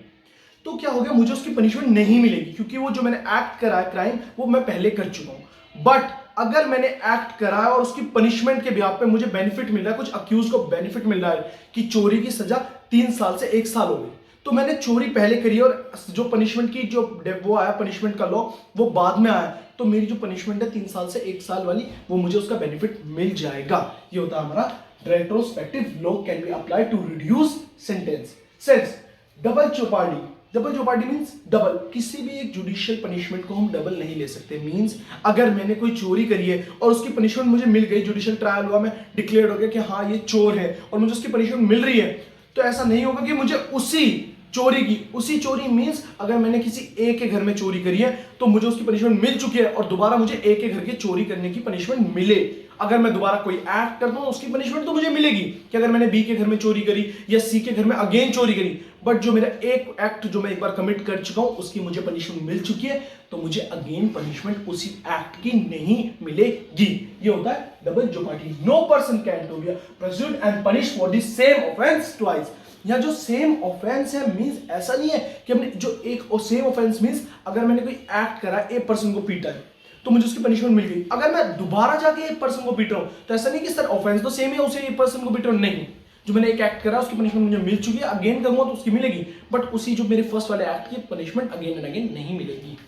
[SPEAKER 1] तो क्या हो गया, मुझे उसकी पनिशमेंट नहीं मिलेगी क्योंकि वो जो मैंने एक्ट करा है क्राइम वो मैं पहले कर चुका हूं। बट अगर मैंने एक्ट करा है और उसकी पनिशमेंट के बिहाफ पे मुझे बेनिफिट मिल रहा है, कुछ अक्यूज को बेनिफिट मिल रहा है कि चोरी की सजा 3 साल से 1 साल हो गई, तो मैंने चोरी पहले करी और जो पनिशमेंट की जो वो आया पनिशमेंट का लॉ वो बाद में आया, तो मेरी जो पनिशमेंट है 3 साल से 1 साल वाली वो मुझे उसका बेनिफिट मिल जाएगा। ये होता है हमारा retrospective law can be applied to reduce sentence. Sense double jeopardy, double jeopardy means double, किसी भी एक जुडिशियल पनिशमेंट को हम डबल नहीं ले सकते। मींस अगर मैंने कोई चोरी करी है और उसकी पनिशमेंट मुझे मिल गई, जुडिशियल ट्रायल हुआ, मैं डिक्लेयर हो गया कि हाँ ये चोर है और मुझे उसकी पनिशमेंट मिल रही है, तो ऐसा नहीं होगा कि मुझे उसी चोरी मींस अगर मैंने किसी ए के घर में चोरी करी है तो मुझे उसकी पनिशमेंट मिल चुकी है और दोबारा मुझे ए के घर के चोरी करने की पनिशमेंट मिले। अगर मैं दोबारा कोई एक्ट करता हूं उसकी पनिशमेंट तो मुझे मिलेगी कि अगर मैंने बी के घर में चोरी करी या सी के घर में अगेन चोरी करी, बट जो मेरा एक एक्ट जो मैं एक बार कमिट कर चुका हूं उसकी मुझे पनिशमेंट मिल चुकी है, तो मुझे अगेन पनिशमेंट उसी एक्ट की नहीं मिलेगी। ये होता है double jeopardy. No person can to be prosecuted and punish for the same offence twice. या जो सेम ऑफेंस है मींस ऐसा नहीं है कि हमने जो एक और सेम ऑफेंस मींस अगर मैंने कोई एक्ट करा, एक पर्सन को पीटा है तो मुझे उसकी पनिशमेंट मिल गई, अगर मैं दोबारा जाके एक पर्सन को पीट रहा हूं तो ऐसा नहीं कि सर ऑफेंस तो सेम है, उसे एक पर्सन को पीट रहा हूं, नहीं, जो मैंने एक एक्ट करा उसकी पनिशमेंट मुझे मिल चुकी है, अगेन करूंगा तो उसकी मिलेगी, बट उसी जो मेरे फर्स्ट वाले एक्ट की पनिशमेंट अगेन एंड अगेन नहीं मिलेगी।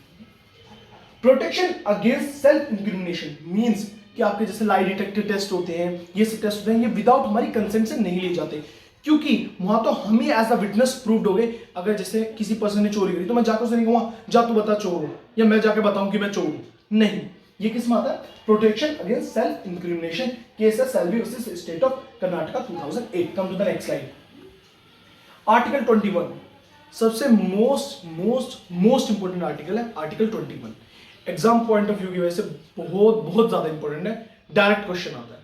[SPEAKER 1] Protection against self incrimination means कि आपके जैसे लाई डिटेक्टर टेस्ट होते हैं, ये सब टेस्ट होते हैं, ये विदाउट हमारी कंसेंट से नहीं लिए जाते क्योंकि वहां तो हम ही एज अ विटनेस प्रूव्ड हो गए। अगर जैसे किसी पर्सन ने चोरी करी तो मैं जाकर उसे नहीं कहूंगा जा तू बता चोर हूं, या मैं जाके बताऊं कि मैं चोर हूं, नहीं। ये किस में आता है? Protection against self incrimination. Case है Selvi versus state of Karnataka 2008। Come to the next slide. Article 21 सबसे मोस्ट इंपोर्टेंट आर्टिकल है। Article 21 exam point of view की वजह से बहुत ज्यादा इंपॉर्टेंट है। डायरेक्ट क्वेश्चन आता है,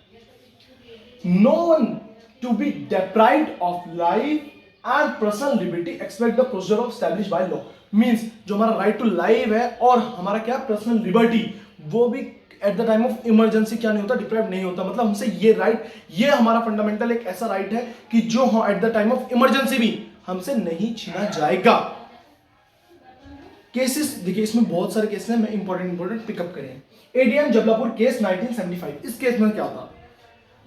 [SPEAKER 1] no one to be deprived of life and personal liberty except the procedure of established by law। means जो हमारा राइट टू लाइफ है और हमारा क्या पर्सनल लिबर्टी, वो भी eight the time of emergency क्या नहीं होता, डिप्राइव नहीं होता। मतलब हमसे ये राइट, ये हमारा फंडामेंटल एक ऐसा राइट है कि जो eight the time of emergency भी हमसे नहीं छीना जाएगा। केसेस देखिए, इसमें बहुत सारे केसेस हैं, मैं इंपॉर्टेंट पिकअप करें। ADM Jabalpur case 1975। इस केस में क्या था,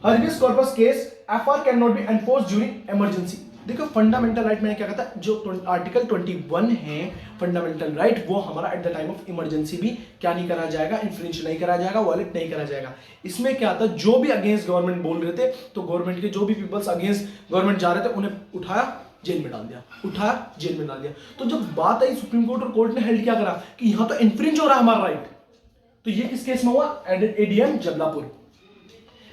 [SPEAKER 1] habeas corpus case, FR can not be enforce during emergency. देखो फंडामेंटल राइट मैंने क्या कहा था, जो आर्टिकल 21 है फंडामेंटल राइट, वो हमारा eight the time of emergency भी क्या नहीं करा जाएगा, इन्फ्रिंज नहीं करा जाएगा, वॉयलेट नहीं करा जाएगा। इसमें क्या था, जो भी अगेंस्ट गवर्नमेंट बोल रहे थे तो गवर्नमेंट के जो भी पीपल्स अगेंस्ट गवर्नमेंट जा रहे थे उन्हें उठाया जेल में डाल दिया, उठाया जेल में डाल दिया। तो जब बात आई सुप्रीम कोर्ट और कोर्ट ने हेल्ड क्या करा कि यहां तो इन्फ्रिंज हो रहा है हमारा राइट, तो ये किस केस में हुआ, ADM Jabalpur.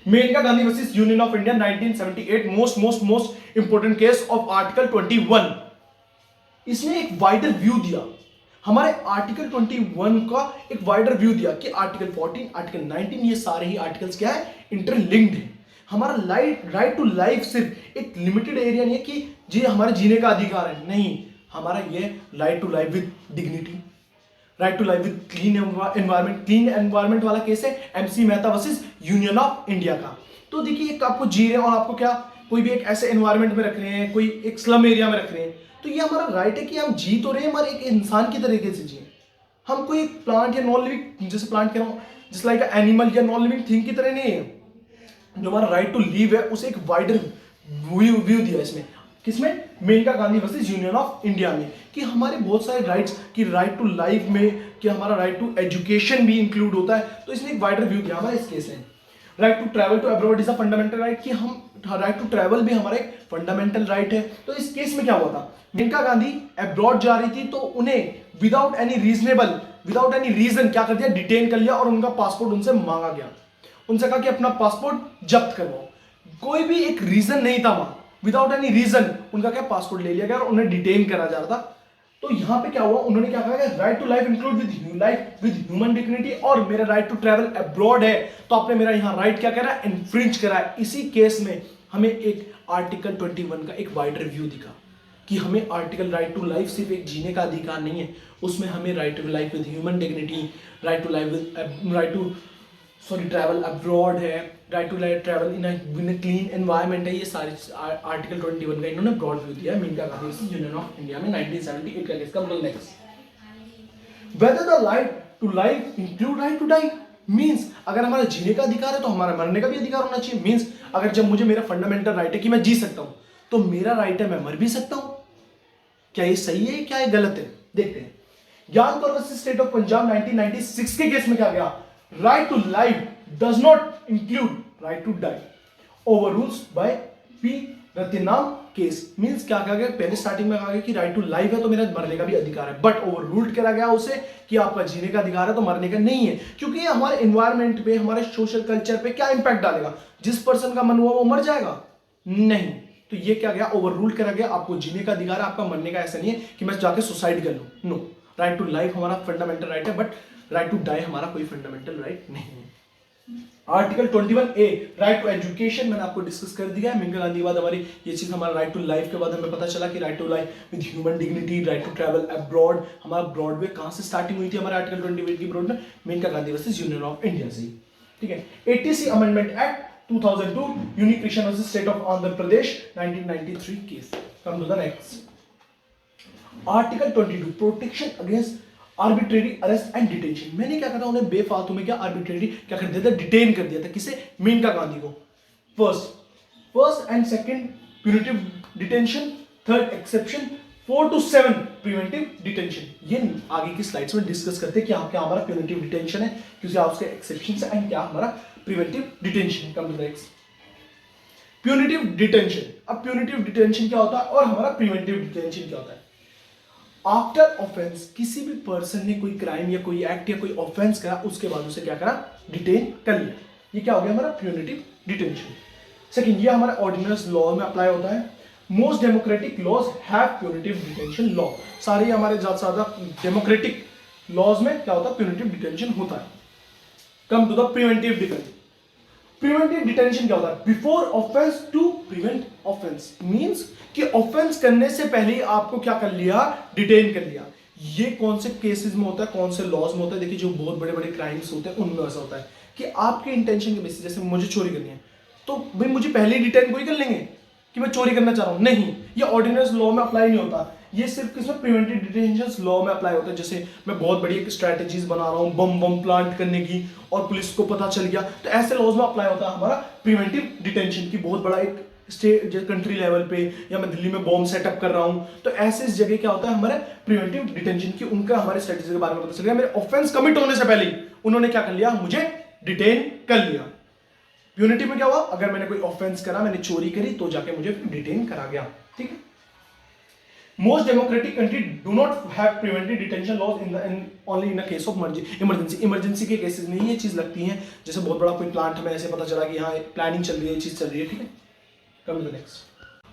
[SPEAKER 1] Maneka Gandhi versus union of India 1978 most important case of article 21। इसने एक वाइडर व्यू दिया, हमारे आर्टिकल 21 का एक वाइडर व्यू दिया कि आर्टिकल 14, आर्टिकल 19 ये सारे ही आर्टिकल्स क्या है, इंटरलिंक्ड है। हमारा राइट टू लाइफ सिर्फ एक लिमिटेड एरिया नहीं है कि जी हमारे जीने का अधिकार है, नहीं, हमारा ये right to life with dignity, right to life with clean environment. Clean environment वाला केस है MC Mehta versus union of India का। तो देखिए एक आपको जी रहे हैं और आपको क्या कोई भी एक ऐसे एनवायरमेंट में रख रहे हैं, कोई एक स्लम एरिया में रख रहे हैं, तो ये हमारा राइट है कि हम जी तो रहे हैं हमारे एक इंसान की तरीके से जिए। हम कोई एक प्लांट या नॉन लिविंग, जैसे प्लांट कह रहा हूं, जस्ट लाइक एनिमल या नॉन लिविंग थिंग की तरह नहीं है। जो हमारा राइट टू लिव है उसे एक वाइडर व्यू दिया इसमें, किसमें, Maneka Gandhi versus union of India में, कि हमारे बहुत सारे राइट्स कि राइट टू लाइफ में कि हमारा राइट टू एजुकेशन भी इंक्लूड होता है, तो इसने एक वाइडर व्यू दिया हमारा इस केस में। Right to travel to abroad is a fundamental right, कि हम राइट टू ट्रैवल भी हमारा एक फंडामेंटल राइट है। तो इस केस में क्या हुआ था, मेनका गांधी अब्रॉड जा रही थी तो उन्हें विदाउट एनी रीजन क्या कर दिया, डिटेन कर लिया और उनका पासपोर्ट उनसे मांगा गया। उनसे कहा कि अपना पासपोर्ट जब्त करवाओ। कोई भी एक रीजन नहीं था वहां, विदाउट एनी रीजन उनका क्या पासपोर्ट ले लिया गया और उन्हें डिटेन करा जा रहा था। तो यहां पे क्या हुआ, उन्होंने क्या कहा, right to life include with human dignity, और मेरा राइट टू ट्रैवल अब्रॉड है, तो आपने मेरा यहां राइट क्या करा, इन्फ्रिंज करा है। इसी केस में हमें एक आर्टिकल 21 का एक वाइड रिव्यू दिखा कि हमें आर्टिकल राइट टू लाइफ सिर्फ एक जीने का अधिकार नहीं है, उसमें हमें right to life with human dignity, right to travel abroad है, right to travel in a clean environment है। ये सारे आर्टिकल 21 का इन्होंने ब्रॉड व्यू दिया है Maneka Gandhi union of India में 1978 का केस का। Next, whether the right to life include right to die, means अगर हमारा जीने का अधिकार है तो हमारा मरने का भी अधिकार होना चाहिए। मींस अगर जब मुझे मेरा फंडामेंटल राइट है कि मैं जी सकता हूं, तो मेरा राइट है मैं मर भी सकता हूं। क्या ये सही है, क्या ये गलत है, देखते हैं। ज्ञान वर्सेस स्टेट ऑफ पंजाब 1996 के केस में क्या गया, right to life does not include right to die, overrules by P Rathinam case. Means क्या कहा गया, पहले स्टार्टिंग में कहा गया कि राइट टू लाइफ है तो मेरा मरने का भी अधिकार है, बट ओवर रूल्ड करा गया उसे कि आपका जीने का अधिकार है तो मरने का नहीं है, क्योंकि ये हमारे एनवायरमेंट पे, हमारे सोशल कल्चर पे क्या इंपैक्ट डालेगा। जिस पर्सन का मन हुआ वो मर जाएगा, नहीं। तो ये क्या गया, ओवर रूल्ड करा गया, आपको जीने का अधिकार है, आपका मरने का ऐसा नहीं है कि मैं जाके सुसाइड कर लूं। नो, राइट टू लाइफ हमारा फंडामेंटल राइट है, बट राइट टू डाई हमारा कोई फंडामेंटल राइट नहीं है। Article 21A right to education मैंने आपको डिस्कस कर दिया है। मेनका गांधी के बाद हमारी ये चीज, हमारा राइट टू लाइफ के बाद हमें पता चला कि right to life with human dignity, right to travel abroad, हमारा ब्रॉडवे कहां से स्टार्टिंग हुई थी, हमारे आर्टिकल 21 की ब्रॉड में Maneka Gandhi versus union of India से, ठीक है। 80C amendment act 2002, unique Christian versus state of Andhra Pradesh 1993 case. Come to the next, article 22 protection against arbitrary arrest and detention. मैंने क्या कहा, उन्हें बेफालतू में क्या आर्बिट्रेरी क्या कर दिया था, डिटेन कर दिया था। किसे, मेनका गांधी को। First and second punitive detention, third exception, 4 to 7 preventive detention. ये आगे की स्लाइड्स में डिस्कस करते हैं कि क्या हमारा प्यूनिटिव डिटेंशन है, क्योंकि उसके एक्सेप्शन है, एंड क्या हमारा preventive detention. Come to the next, punitive detention. अब प्यूनिटिव डिटेंशन क्या होता है और हमारा प्रिवेंटिव डिटेंशन क्या होता है। आफ्टर ऑफेंस, किसी भी पर्सन ने कोई क्राइम या कोई एक्ट या कोई ऑफेंस करा, उसके बाद उसे क्या करा, डिटेन कर लिया। ये क्या हो गया हमारा प्यूनिटिव डिटेंशन। सेकंड, ये हमारे ऑर्डिनेंस लॉ में अप्लाई होता है। Most democratic laws have punitive detention law. सारे हमारे ज्यादा डेमोक्रेटिक लॉज में क्या होता है, प्यूनिटिव डिटेंशन होता है। Come to the preventive detention. Preventive detention क्या होता है, before offence to prevent offence, means कि ऑफेंस करने से पहले ही आपको क्या कर लिया, डिटेन कर लिया। ये कौन से केसेस में होता है, कौन से लॉज में होता है, देखिए जो बहुत बड़े बड़े क्राइम्स होते हैं उनमें ऐसा होता है कि आपके इंटेंशन के बेसिस, जैसे मुझे चोरी करनी है तो भाई मुझे पहले ही डिटेन कोई कर लेंगे कि मैं चोरी करना चाह रहा हूं, नहीं। ये ऑर्डिनेंस लॉ में अप्लाई नहीं होता, ये सिर्फ किसमें, प्रिवेंटिव डिटेंशन लॉ में अप्लाई होता है। जैसे मैं बहुत बड़ी एक स्ट्रैटेजीज बना रहा हूँ बम प्लांट करने की और पुलिस को पता चल गया, तो ऐसे लॉज में अप्लाई होता है हमारा प्रिवेंटिव डिटेंशन की। बहुत बड़ा एक स्टेट कंट्री लेवल पे, या मैं दिल्ली में बॉम्ब सेटअप कर रहा हूं, तो ऐसे इस जगह क्या होता है हमारे प्रिवेंटिव डिटेंशन की, उनका हमारे स्ट्रेटेजी के बारे में पता चल गया। मेरे ऑफेंस कमिट होने से पहले ही उन्होंने क्या कर लिया, मुझे डिटेन कर लिया। यूनिटी में क्या हुआ, अगर मैंने कोई ऑफेंस करा, मैंने चोरी करी, तो जाके मुझे डिटेन करा गया, ठीक है। Most democratic country do not have preventive detention laws only in case of emergency के केसेस में ये चीज लगती है। जैसे बहुत बड़ा कोई प्लांट हमें ऐसे पता चला कि हाँ प्लानिंग चल रही है, चीज चल रही है, ठीक है। कम टू द नेक्स्ट,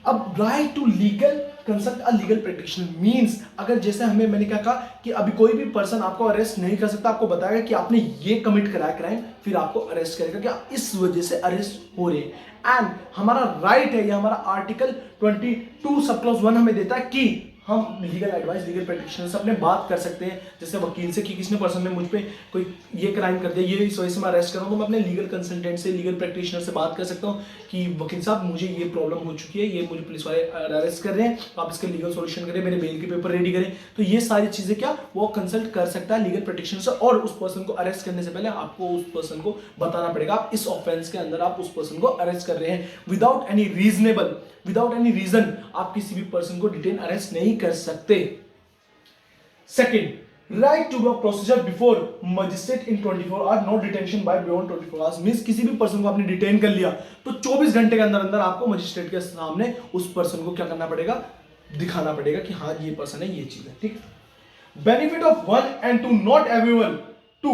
[SPEAKER 1] अब right to legal consult a legal practitioner, means अगर जैसे मैंने क्या कहा कि अभी कोई भी पर्सन आपको अरेस्ट नहीं कर सकता, आपको बताएगा कि आपने ये कमिट करा है क्राइम, फिर आपको अरेस्ट करेगा कि आप इस वजह से अरेस्ट हो रहे हैं। एंड हमारा राइट है, ये हमारा आर्टिकल 22 सब क्लॉज 1 हमें देता है कि हम लीगल एडवाइस, लीगल प्रैक्टिशनर से अपने बात कर सकते हैं, जैसे वकील से कि किसने पर्सन ने मुझ पे कोई ये क्राइम कर दिया, ये इस वजह से मैं अरेस्ट कर रहा हूँ, तो मैं अपने लीगल कंसल्टेंट से, लीगल प्रैक्टिशनर से बात कर सकता हूँ कि वकील साहब मुझे ये प्रॉब्लम हो चुकी है, ये मुझे पुलिस वाले अरेस्ट कर रहे हैं, तो आप इसका लीगल सोल्यूशन करें, मेरे बेल के पेपर रेडी करें। तो ये सारी चीजें क्या वो कंसल्ट कर सकता है लीगल प्रैक्टिशनर से, और उस पर्सन को अरेस्ट करने से पहले आपको उस पर्सन को बताना पड़ेगा आप इस ऑफेंस के अंदर आप उस पर्सन को अरेस्ट कर रहे हैं। विदाउट एनी रीजन आप किसी भी पर्सन को डिटेन अरेस्ट नहीं कर सकते। Second, right to the procedure before magistrate in 24 hour, no detention by beyond 24 hours. Means किसी भी पर्सन को आपने डिटेन कर लिया तो 24 घंटे के अंदर अंदर आपको मजिस्ट्रेट के सामने उस पर्सन को क्या करना पड़ेगा, दिखाना पड़ेगा कि हाँ ये पर्सन है, ये चीज है, ठीक। Benefit of 1 and 2 not available to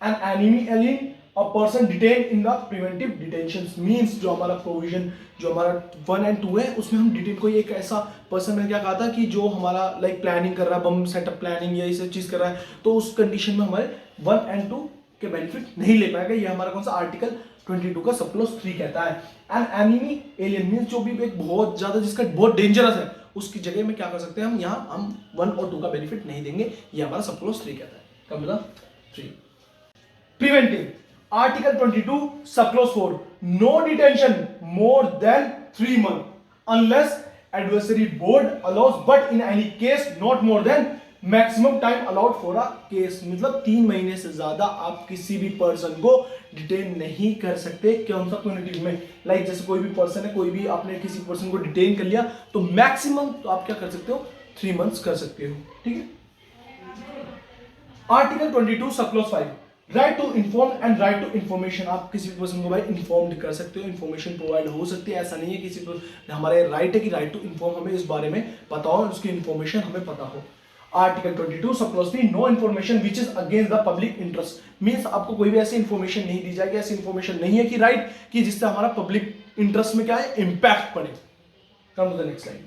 [SPEAKER 1] an enemy alien a person detain in the preventive detention. Means जो हमारा प्रोविजन जो हमारा 1 and 2 है उसमें हम डिटेन, कोई एक ऐसा पर्सन, मैंने क्या कहा था कि जो हमारा लाइक प्लानिंग कर रहा है, बम सेटअप प्लानिंग या ये सब चीज कर रहा है, तो उस कंडीशन में हमारे 1 and 2 के बेनिफिट नहीं ले पाएगा। ये हमारा कौन सा आर्टिकल 22 का सब क्लॉज 3 कहता है। एन एनिमी एलियन मींस जो भी एक बहुत ज्यादा जिसका बहुत डेंजरस है उसकी जगह में क्या कर सकते हैं हम, यहाँ हम 1 और 2 का बेनिफिट नहीं देंगे, ये हमारा सब क्लॉज 3 कहता है। कब मिला 3। Preventive article 22 sub clause 4 no detention more than 3 months unless adversary board allows, but in any case not more than maximum time allowed for a case. मतलब 3 महीने से ज्यादा आप किसी भी पर्सन को डिटेन नहीं कर सकते। कौन सा प्यूनिटिव में, लाइक जैसे कोई भी पर्सन है, कोई भी आपने किसी पर्सन को डिटेन कर लिया तो मैक्सिमम तो आप क्या कर सकते हो, 3 months कर सकते हो, ठीक है। Article 22 sub clause 5 right to inform and right to information. आप किसी भी पर्सन को भाई इन्फॉर्म कर सकते हो, इन्फॉर्मेशन प्रोवाइड हो सकती है। ऐसा नहीं है किसी को हमारे राइट है कि राइट टू इन्फॉर्म, हमें इस बारे में पता हो, उसकी इन्फॉर्मेशन हमें पता हो। Article 22 sub clause 3 no information which is against the public interest. Means आपको कोई भी ऐसी इन्फॉर्मेशन नहीं दी जाएगी, ऐसी इन्फॉर्मेशन नहीं है कि राइट कि जिससे हमारा पब्लिक इंटरेस्ट में क्या है, इंपैक्ट पड़े। Come to the next line.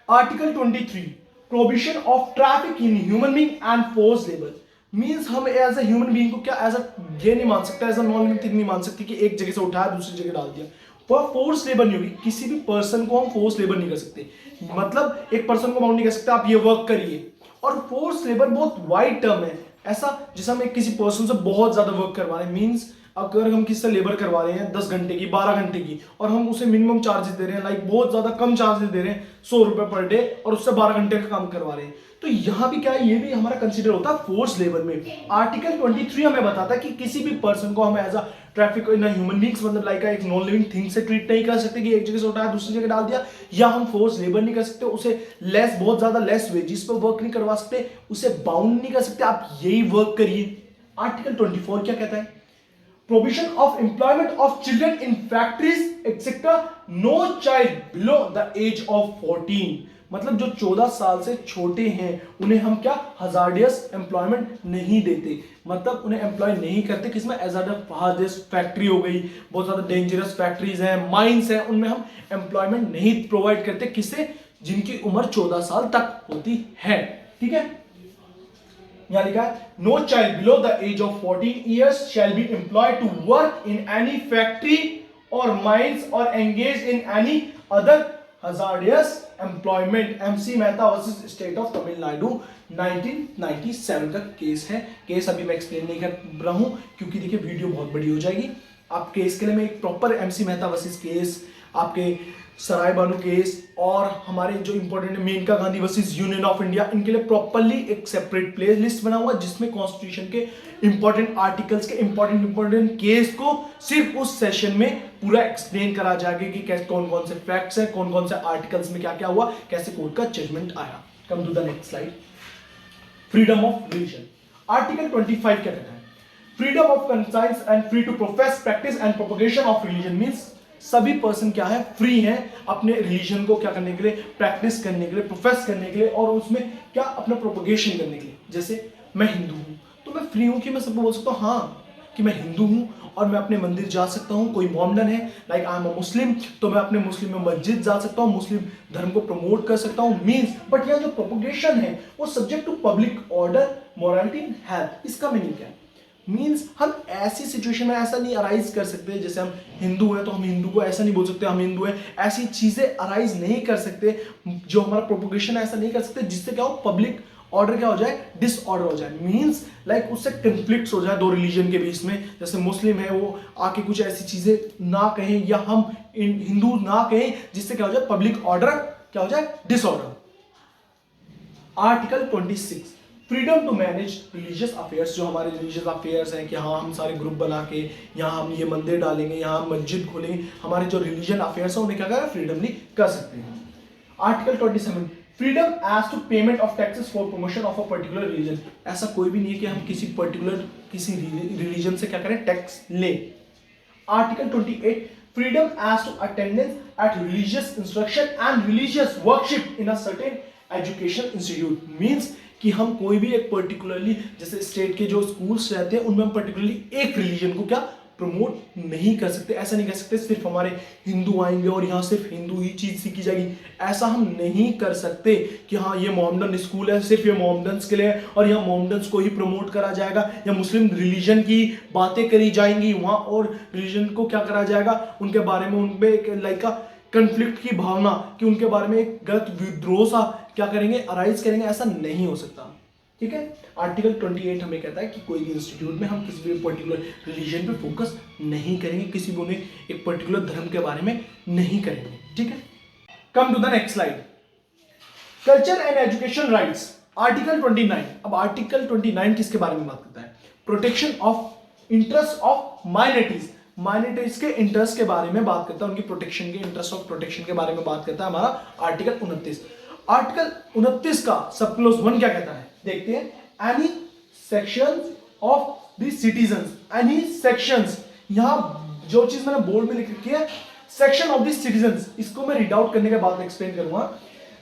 [SPEAKER 1] Article 23 prohibition of traffic in human being and force labour. Means हम एज अ ह्यूमन बीइंग को क्या एज अ ये नहीं मान सकते, as a non living thing नहीं मान सकते कि एक जगह से उठाया दूसरी जगह डाल दिया। पर फोर्स लेबर नहीं होगी, किसी भी पर्सन को हम फोर्स लेबर नहीं कर सकते। मतलब एक पर्सन को बाउंड नहीं कर सकते आप ये वर्क करिए। और फोर्स लेबर बहुत वाइड टर्म है, ऐसा जैसे हम एक किसी पर्सन से बहुत ज्यादा वर्क करवा रहे हैं। मींस अगर हम किसी से लेबर करवा रहे हैं 10 घंटे की, 12 घंटे की, और हम उसे मिनिमम चार्जेस दे रहे हैं, लाइक बहुत ज्यादा कम चार्जेस दे रहे हैं, 100 रुपए पर डे, और उससे 12 घंटे का काम करवा रहे हैं, तो यहां भी क्या है, ये भी हमारा कंसीडर होता है फोर्स लेबर में। आर्टिकल 23 हमें बताता है कि किसी भी पर्सन को हम as a traffic in human beings, मतलब लाइक एक नॉन लिविंग थिंग से ट्रीट नहीं कर सकते कि एक जगह से उठाया दूसरी जगह डाल दिया, या हम फोर्स लेबर नहीं कर सकते, उसे लेस, बहुत ज्यादा लेस वेजेस पर वर्क नहीं करवा सकते, उसे बाउंड नहीं कर सकते, आप यही वर्क करिए। आर्टिकल 24 क्या कहता है, provision of employment of children in factories etc. no child below the age of 14। मतलब जो 14 साल से छोटे हैं उन्हें हम क्या हजार्डियस एम्प्लॉयमेंट नहीं देते, मतलब उन्हें एम्प्लॉय नहीं करते किसमें, हजार्डियस फैक्ट्री हो गई, बहुत ज्यादा डेंजरस फैक्ट्रीज हैं, माइंस हैं, उनमें हम एम्प्लॉयमेंट नहीं प्रोवाइड करते। किससे, जिनकी उम्र 14 साल तक होती है, ठीक है। यहां लिखा है no child below the age of 14 years shall be employed to work in any factory और माइंस और engage in any other hazardous employment. MC Mehta versus state of Tamil Nadu 1997 का केस है। केस अभी मैं एक्सप्लेन नहीं कर रहा हूं क्योंकि देखिए वीडियो बहुत बड़ी हो जाएगी। आप केस के लिए मैं एक proper MC Mehta versus case, आपके सराय बानू केस और हमारे जो important Maneka Gandhi versus union of India, इनके लिए प्रॉपर्ली एक सेपरेट प्ले लिस्ट बना हुआ जिसमें कॉन्स्टिट्यूशन के इंपॉर्टेंट आर्टिकल्स के इंपॉर्टेंट केस को सिर्फ उस सेशन में पूरा एक्सप्लेन करा जाएगा कि कैसे कौन कौन से फैक्ट्स हैं, कौन कौन से आर्टिकल्स में क्या क्या हुआ, कैसे कोर्ट का जजमेंट आया। Come to the next slide. Freedom of religion. Article 25 क्या कहता है, freedom of conscience and free to profess practice and propagation of religion. Means सभी पर्सन क्या है, फ्री हैं अपने रिलीजन को क्या करने के लिए, प्रैक्टिस करने के लिए, प्रोफेस करने के लिए, और उसमें क्या अपना प्रोपगेशन करने के लिए। जैसे मैं हिंदू हूं तो मैं फ्री हूं कि मैं सबको बोल सकता हूं हाँ कि मैं हिंदू हूं और मैं अपने मंदिर जा सकता हूं। कोई मोमडन है लाइक आई एम अ मुस्लिम तो मैं अपने मुस्लिम में मस्जिद जा सकता हूं, मुस्लिम धर्म को प्रमोट कर सकता हूं। मींस बट यह जो प्रोपगेशन है वो subject to public order, morality and health. इसका मीनिंग क्या है, मींस हम ऐसी सिचुएशन में ऐसा नहीं अराइज कर सकते, जैसे हम हिंदू हैं तो हम हिंदू को ऐसा नहीं बोल सकते हम हिंदू हैं, ऐसी चीजें अराइज नहीं कर सकते, जो हमारा प्रोपगेशन ऐसा नहीं कर सकते जिससे क्या हो, पब्लिक ऑर्डर क्या हो जाए, डिसऑर्डर हो जाए। मींस लाइक उससे कंफ्लिक्ट्स हो जाए दो रिलीजन के बीच में, जैसे मुस्लिम है वो आके कुछ ऐसी चीजें ना कहें या हम हिंदू ना कहें जिससे क्या हो जाए, पब्लिक ऑर्डर क्या हो जाए, disorder. Article 26 freedom to manage religious affairs. जो हमारे रिलीजियस अफेयर्स हैं कि हाँ हम सारे ग्रुप बना के यहाँ हम ये मंदिर डालेंगे, यहाँ मस्जिद खोलेंगे, हमारे जो रिलीजन अफेयर्स हैं उन्हें क्या करें, फ्रीडमली कर सकते हैं। Article 27 freedom as to payment of taxes for promotion of a particular religion. ऐसा कोई भी नहीं है कि हम किसी रिलीजन से क्या करें, टैक्स ले। Article 28 freedom as to attendance at religious instruction and religious worship in a certain education institute. Means कि हम कोई भी एक पर्टिकुलरली, जैसे स्टेट के जो स्कूल्स रहते हैं उनमें हम पर्टिकुलरली एक रिलीजन को क्या प्रमोट नहीं कर सकते। ऐसा नहीं कह सकते सिर्फ हमारे हिंदू आएंगे और यहाँ सिर्फ हिंदू ही चीज सीखी जाएगी, ऐसा हम नहीं कर सकते कि हाँ ये मोहम्मदन स्कूल है, सिर्फ ये मोहम्मदन्स के लिए और यहाँ मोहम्मदन्स को ही प्रमोट करा जाएगा, या मुस्लिम रिलीजन की बातें करी जाएंगी वहाँ और रिलीजन को क्या करा जाएगा, उनके बारे में उनपे लाइक कंफ्लिक्ट की भावना कि उनके बारे में एक गलत विद्रोह सा क्या करेंगे, अराइज करेंगे। ऐसा नहीं हो सकता। ठीक है, आर्टिकल 28 हमें कहता है कि कोई भी इंस्टीट्यूट में हम किसी भी पर्टिकुलर रिलीजन पे फोकस नहीं करेंगे, किसी भी उन्हें एक पर्टिकुलर धर्म के बारे में नहीं करेंगे। ठीक है, come to the next slide. Culture and education rights, article 29। अब आर्टिकल 29 किसके बारे में बात करता है, protection of interest of minorities. Minorities के इंटरेस्ट के बारे में बात करता है, उनकी प्रोटेक्शन के इंटरेस्ट ऑफ प्रोटेक्शन के बारे में बात करता है हमारा आर्टिकल 29। आर्टिकल 29 का सब क्लोज 1 क्या कहता है, देखते हैं। Any sections of the citizens, any sections, यहां जो चीज मैंने बोर्ड में लिख रखी है सेक्शन ऑफ द सिटीजंस, इसको मैं रीड आउट करने के बाद एक्सप्लेन करूंगा।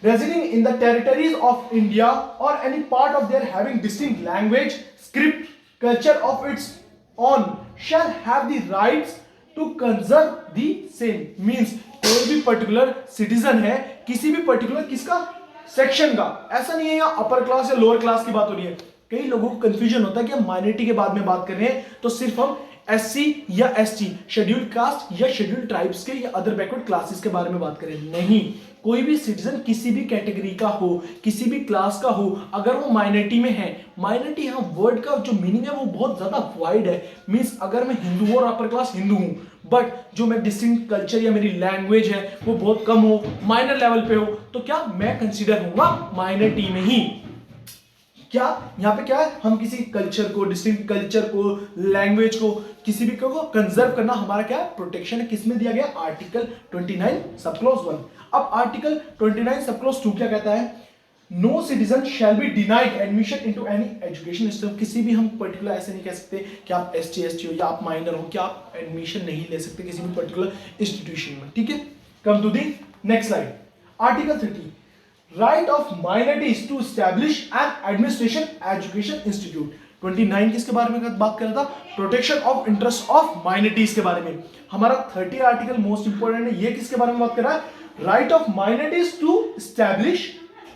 [SPEAKER 1] Residing in the territories of India और any part of there having distinct language, script, culture of its own shall have the rights to conserve the same. Means कोई भी particular citizen है, किसी भी पर्टिकुलर किसका, section का, ऐसा नहीं है यहाँ अपर क्लास या लोअर क्लास की बात हो रही है। कई लोगों को कंफ्यूजन होता है कि हम माइनॉरिटी के बाद में बात कर रहे हैं तो सिर्फ हम एससी या एसटी, शेड्यूल्ड कास्ट या शेड्यूल्ड ट्राइब्स के या अदर बैकवर्ड क्लासेस के बारे में बात करें। नहीं, कोई भी सिटीजन किसी भी कैटेगरी का हो, किसी भी क्लास का हो, अगर वो माइनॉरिटी में है, माइनॉरिटी यहाँ वर्ड का जो मीनिंग है वो बहुत ज्यादा वाइड है। मींस अगर मैं हिंदू हूं और अपर क्लास हिंदू हूं, बट जो मैं डिस्टिंक्ट कल्चर या मेरी लैंग्वेज है वो बहुत कम हो, माइनर लेवल पे हो, तो क्या मैं कंसीडर होऊंगा माइनॉरिटी में ही। क्या यहाँ पे क्या है, हम किसी कल्चर को, डिस्टिंक्ट कल्चर को, लैंग्वेज को, किसी भी को कंजर्व करना हमारा क्या है, प्रोटेक्शन है। किसमें दिया गया, आर्टिकल 29 सब क्लॉज 1। अब आर्टिकल 29 सब क्लॉज 2 क्या कहता है, no citizen shall be denied admission into any education system. किसी भी हम पर्टिकुलर ऐसे नहीं कह सकते कि आप एसटी एसटी हो या आप माइनर हो कि आप एडमिशन नहीं ले सकते किसी भी पर्टिकुलर इंस्टीट्यूशन में। ठीक है, come to the next slide. Article 30 right of minorities to establish and administration education institute. 29 किसके बारे में बात कर रहा था, protection of interest of minorities के बारे में। हमारा 30 आर्टिकल मोस्ट इंपोर्टेंट है, ये किसके बारे में बात कर रहा है, right of minorities to establish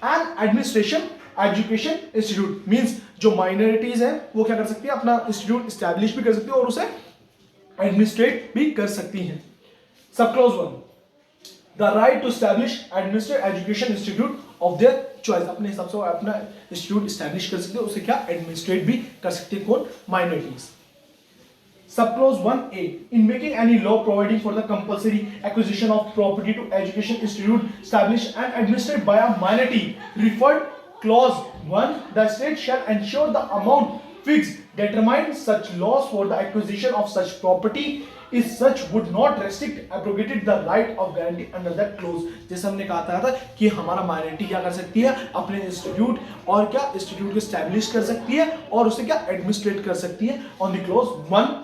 [SPEAKER 1] and administration education institute. Means जो माइनॉरिटीज है वो क्या कर सकती है, अपना इंस्टीट्यूट एस्टैब्लिश भी कर सकती है और उसे एडमिनिस्ट्रेट भी कर सकती है। Sub clause 1, the right to establish administrate education institute of their choice. अपने हिसाब से अपना इंस्टीट्यूट एस्टैब्लिश कर सकते हैं, उसे क्या एडमिनिस्ट्रेट भी कर सकते हैं, कौन, माइनॉरिटीज। सब close 1A, in making any law providing for the compulsory acquisition of property to education institute established and administered by a minority, referred clause 1, the state shall ensure the amount fixed determine such laws for the acquisition of such property is such would not restrict abrogated the right of guarantee under that clause। जैसे हमने कहा था कि हमारा minority क्या कर सकती है, अपने इंस्टीट्यूट और क्या इंस्टीट्यूट को एस्टैब्लिश कर सकती है और उसे क्या एडमिनिस्ट्रेट कर सकती है on the close 1।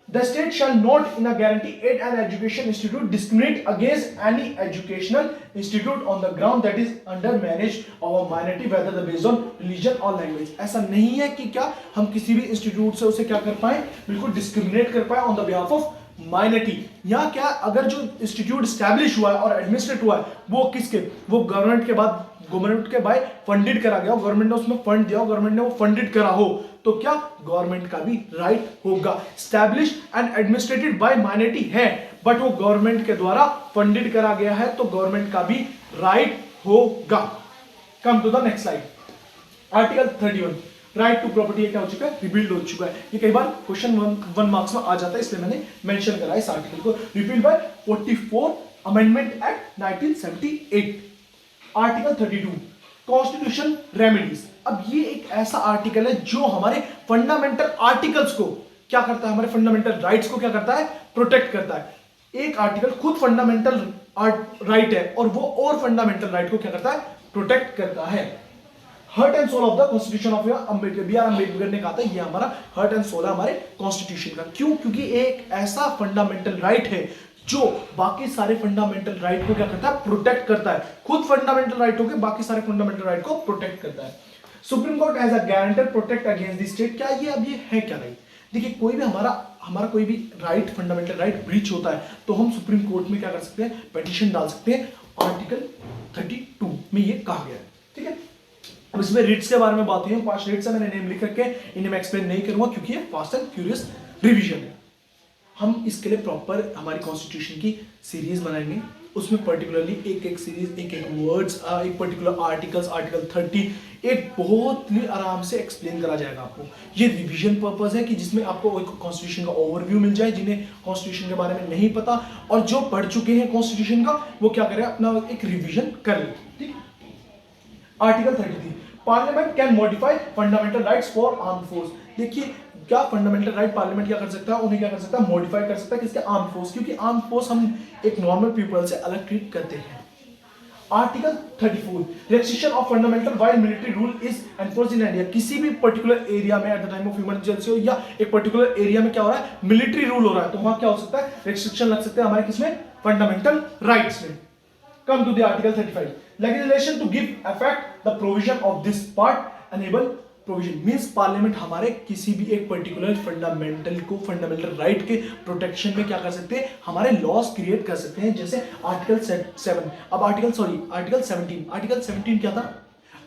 [SPEAKER 1] The state shall not in a guarantee aid an education institute discriminate against any educational institute on the ground that is under managed of a minority whether the based on religion or language। ऐसा नहीं है कि क्या हम किसी भी institute से उसे क्या कर पाए, बिल्कुल डिस्क्रिमिनेट कर पाए on the behalf of minority. यहाँ क्या, अगर जो इंस्टीट्यूट एस्टैब्लिश हुआ है और एडमिनिस्ट्रेट हुआ है वो किसके, वो गवर्नमेंट के बाद, गवर्नमेंट के बाय फंडेड करा गया, गवर्नमेंट ने उसमें फंड दिया, गवर्नमेंट ने वो फंडेड करा हो, तो क्या गवर्नमेंट का भी राइट होगा। Establish and administrated by minority है बट वो गवर्नमेंट के द्वारा फंडेड करा गया है तो गवर्नमेंट का भी राइट होगा। Come to the next slide. Article 31 right to property क्या हो चुका है, रिपील्ड हो चुका है। ये कई बार क्वेश्चन 1 मार्क्स में आ जाता है, इसलिए मैंने मेंशन करा इस आर्टिकल को। Repealed by 44 amendment act 1978। Article 32 constitution remedies. अब ये एक ऐसा आर्टिकल है जो हमारे फंडामेंटल आर्टिकल्स को क्या करता है, हमारे फंडामेंटल राइट्स को क्या करता है, प्रोटेक्ट करता है। एक आर्टिकल खुद फंडामेंटल राइट है और वो और फंडामेंटल राइट को क्या करता है, प्रोटेक्ट करता है। Heart and soul of the constitution of Ambedkar, B R Ambedkar ने कहा था ये हमारा हार्ट एंड सोल है हमारे कॉन्स्टिट्यूशन का। क्यों? क्योंकि एक ऐसा फंडामेंटल राइट है जो बाकी सारे फंडामेंटल राइट को क्या करता है, प्रोटेक्ट करता है। खुद फंडामेंटल राइट होकर बाकी सारे फंडामेंटल राइट को प्रोटेक्ट करता है। Supreme Court as a guarantor protect against the state, क्या ये अब ये है क्या राइट? देखिए कोई भी हमारा कोई भी राइट, फंडामेंटल राइट ब्रीच होता है तो हम सुप्रीम कोर्ट में क्या कर सकते हैं, पिटीशन डाल सकते हैं। आर्टिकल 32 में ये कहा गया है, ठीक है। अब इसमें रिट्स के बारे में बात हुई है, 5 रिट्स है, मैंने नेम लिख रखे हैं, इन्हें मैं एक्सप्लेन नहीं करूंगा क्योंकि ये फास्ट एंड फ्यूरियस रिवीजन है। हम इसके लिए प्रॉपर हमारी कॉन्स्टिट्यूशन की सीरीज बनाएंगे, उसमें पर्टिकुलरली एक एक सीरीज, एक एक वर्ड्स, एक पर्टिकुलर आर्टिकल्स, आर्टिकल 30 एक बहुत ही आराम से एक्सप्लेन करा जाएगा आपको। ये रिवीजन पर्पस है कि जिसमें आपको एक कॉन्स्टिट्यूशन का ओवरव्यू मिल जाए, जिन्हें कॉन्स्टिट्यूशन के बारे में नहीं पता और जो पढ़ चुके हैं कॉन्स्टिट्यूशन का वो क्या करें, अपना एक रिविजन कर ले, ठीक। Article 33, parliament can modify fundamental rights for arm force. देखिए क्या फंडामेंटल राइट पार्लियामेंट क्या कर सकता है, उन्हें क्या कर सकता है, मॉडिफाई कर सकता है, किसके, आर्म फोर्स, क्योंकि आर्म फोर्स हम एक नॉर्मल पीपल से अलग ट्रीट करते हैं। Article 34, restriction of fundamental while military rule is enforced in India. किसी भी पर्टिकुलर एरिया में eight the time of emergency हो या एक पर्टिकुलर एरिया में क्या हो रहा है, मिलिट्री रूल हो रहा है, तो वहां क्या हो सकता है, रिस्ट्रिक्शन लग सकते हैं हमारे किसमें, फंडामेंटल राइट्स में। Come to the Article 35. Legislation to give effect the provision of this part enable provision means parliament हमारे किसी भी एक पर्टिकुलर फंडामेंटल राइट के प्रोटेक्शन में क्या कर सकते हैं, हमारे लॉस क्रिएट कर सकते हैं। जैसे आर्टिकल 7, अब आर्टिकल 17, आर्टिकल 17 क्या था,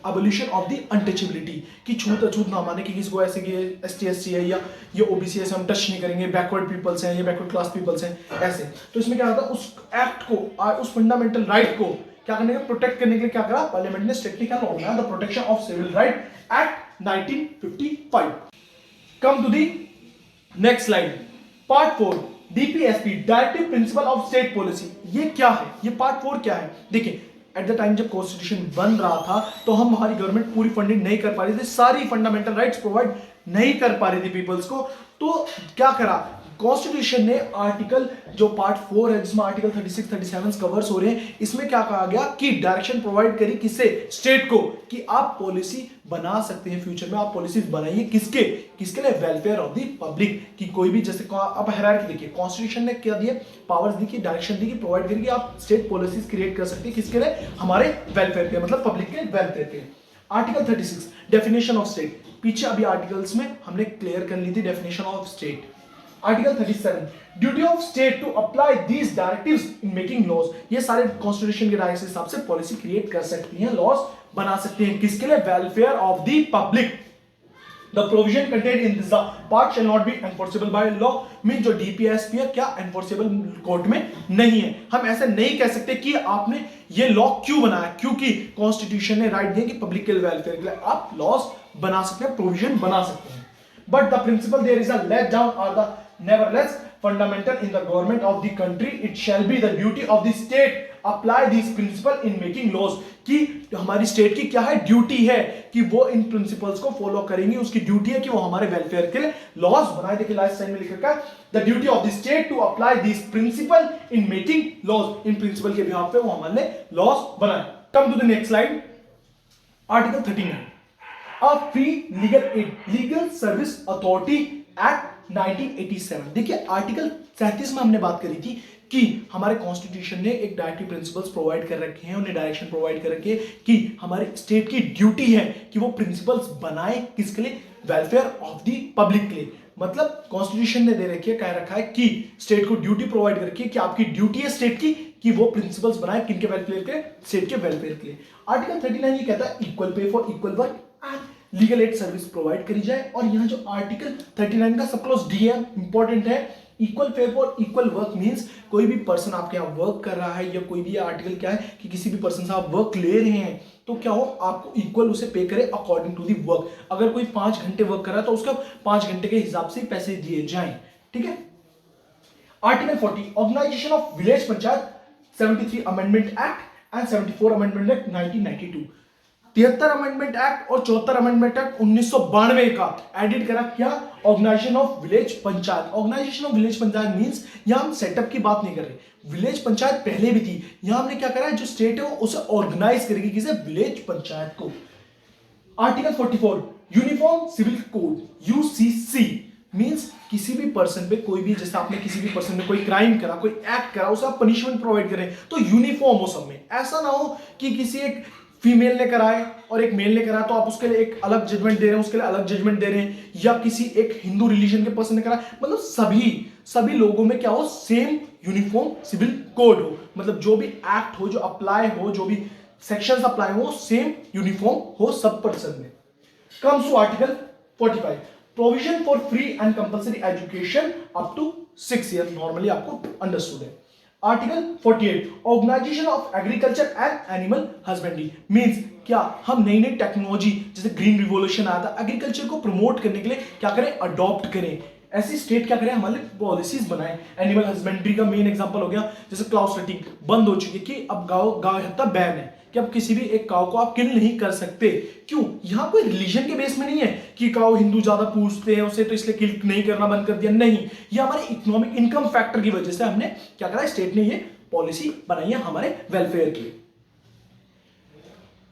[SPEAKER 1] अबोलिशन ऑफ द अनटचेबिलिटी, कि छूत अछूत ना माने कि किसी को ऐसे कि एसटी एससी है या ये ओबीसी है हम टच नहीं करेंगे, बैकवर्ड पीपल्स हैं या बैकवर्ड क्लास पीपल्स हैं ऐसे। तो इसमें क्या होता है, उस एक्ट को, उस फंडामेंटल राइट को क्या करने के, प्रोटेक्ट करने के लिए क्या करा पार्लियामेंट ने, स्टेटली क्या लॉ बनाया, the protection of civil right act 1955। Come to the next slide, part 4, DPSP directive principle of state policy. ये क्या है, ये पार्ट 4 क्या है? देखिए एट द टाइम जब कॉन्स्टिट्यूशन बन रहा था तो हम हमारी गवर्नमेंट पूरी फंडिंग नहीं कर पा रही थी, सारी फंडामेंटल राइट्स प्रोवाइड नहीं कर पा रही थी पीपल्स को। तो क्या करा कॉन्स्टिट्यूशन ने, आर्टिकल जो पार्ट 4 है जिसमें आर्टिकल 36, 37 कवर्स हो रहे हैं, इसमें क्या कहा गया कि डायरेक्शन प्रोवाइड करी किससे, स्टेट को, कि आप पॉलिसी बना सकते हैं, फ्यूचर में आप पॉलिसीज बनाइए, किसके लिए, वेलफेयर ऑफ द पब्लिक। कि कोई भी जैसे अब हायरार्की देखिए, कॉन्स्टिट्यूशन ने क्या दिए, पावर्स दी, की डायरेक्शन दी, की प्रोवाइड करी कि आप स्टेट पॉलिसीज क्रिएट कर सकते हैं, किसके लिए, हमारे वेलफेयर के, मतलब पब्लिक के वेलफेयर के। आर्टिकल 36, डेफिनेशन ऑफ स्टेट, पीछे अभी आर्टिकल्स में हमने क्लियर कर ली थी definition of state. Article 37, duty of state to apply these directives in making laws. ये सारे कॉन्स्टिट्यूशन के डायरेक्टिव के हिसाब से पॉलिसी क्रिएट कर सकती हैं, लॉज बना सकते हैं, किसके लिए, welfare of the public. The provision contained in this part shall not be enforceable by law, mean जो डीपीएसपी है क्या एनफोर्सेबल कोर्ट में नहीं है। हम ऐसे नहीं कह सकते कि आपने ये लॉ क्यों बनाया, क्योंकि कॉन्स्टिट्यूशन ने राइट दिया कि पब्लिक के वेलफेयर के लिए आप लॉस बना सकते हैं, प्रोविजन बना सकते हैं। But the principle there is a let down are the nevertheless fundamental in the government of the country, it shall be the duty of the state apply these principle in making laws। कि हमारी state की क्या है, duty है कि वो इन principles को follow करेंगी, उसकी ड्यूटी है कि वो हमारे वेलफेयर के लिए लॉज बनाए। देखिए लास्ट टाइम में लिखा रखा है, the duty of the state to apply this principle in making laws, इन प्रिंसिपल के बिहाफ पे वो हमारे लॉज बनाए। Come to the next slide, article 39, a free legal aid, legal service authority act 1987। देखिए आर्टिकल 37 में हमने बात करी थी कि हमारे कॉन्स्टिट्यूशन ने एक डायरेक्टिव प्रिंसिपल्स प्रोवाइड कर रखे हैं, उन्हें डायरेक्शन प्रोवाइड कर रखे हैं कि हमारे स्टेट की ड्यूटी है कि वो प्रिंसिपल्स बनाए, किसके लिए, वेलफेयर ऑफ द पब्लिक के लिए। मतलब कॉन्स्टिट्यूशन ने दे रखी है, कह रखा है कि स्टेट को ड्यूटी प्रोवाइड कर रखी है कि आपकी ड्यूटी है स्टेट की कि वो प्रिंसिपल्स बनाए, किनके वेलफेयर के, स्टेट के वेलफेयर के लिए। आर्टिकल 39 ये कहता है equal pay for equal work and legal aid service provide करी जाए। और यहाँ जो आर्टिकल 39 का सब क्लॉज डी है, इंपॉर्टेंट है, equal pay for equal work means कोई भी पर्सन आपके यहाँ वर्क कर रहा है, या कोई भी आर्टिकल क्या है कि किसी भी पर्सन से आप वर्क ले रहे हैं तो क्या हो, आपको इक्वल उसे पे करे अकॉर्डिंग टू दी वर्क। अगर कोई 5 घंटे वर्क कर रहा है तो उसका 5 घंटे के हिसाब से पैसे दिए जाएं, ठीक है। Article 40, organisation of village panchayat 73 amendment act and 74 amendment act 1992। 73 amendment act और 74 अमेंडमेंट एक्ट 1992 का एडिट करा क्या, organisation of village panchayat. Organisation of village panchayat means यहां हम सेटअप की बात नहीं कर रहे, विलेज पंचायत पहले भी थी, यहां हमने क्या करा है, जो स्टेट है वो उसे ऑर्गेनाइज करेगी, किसे, विलेज पंचायत को। Article 44 uniform civil code UCC means किसी भी पर्सन पे कोई भी, जैसे आपने किसी भी पर्सन ने कोई क्राइम करा, कोई एक्ट करा, उसे आप पनिशमेंट प्रोवाइड करें तो यूनिफॉर्म हो सब में। ऐसा ना हो कि किसी एक फीमेल ने कराए और एक मेल ने कराया तो आप उसके लिए एक अलग जजमेंट दे रहे हैं, उसके लिए अलग जजमेंट दे रहे हैं, या किसी एक हिंदू रिलीजन के पर्सन ने करा, मतलब सभी लोगों में क्या हो, सेम यूनिफॉर्म सिविल कोड हो, मतलब जो भी एक्ट हो, जो अप्लाई हो, जो भी सेक्शंस अप्लाई हो, सेम यूनिफॉर्म हो सब पर्सन में। Comes to article 45 provision for free and compulsory education up to 6 year, normally आपको अंडरस्टूड है। Article 48 organisation of agriculture and animal husbandry means क्या, हम नई टेक्नोलॉजी जैसे ग्रीन रिवॉल्यूशन आया था, एग्रीकल्चर को प्रमोट करने के लिए क्या करें, अडॉप्ट करें, ऐसी स्टेट क्या करें, हमारे पॉलिसीज बनाएं। एनिमल हस्बेंड्री का मेन एग्जांपल हो गया जैसे क्लाउ स्लटिंग बंद हो चुकी है, कि अब गाय हत्या बैन है, कि अब किसी भी एक काव को आप किल नहीं कर सकते। क्यों, यहां कोई रिलीजन के बेस में नहीं है कि काव हिंदू ज्यादा पूजते हैं उसे तो इसलिए किल नहीं करना बंद कर दिया, नहीं, ये हमारे इकोनॉमिक इनकम फैक्टर की वजह से हमने क्या करा, स्टेट ने ये पॉलिसी बनाई है हमारे वेलफेयर के लिए।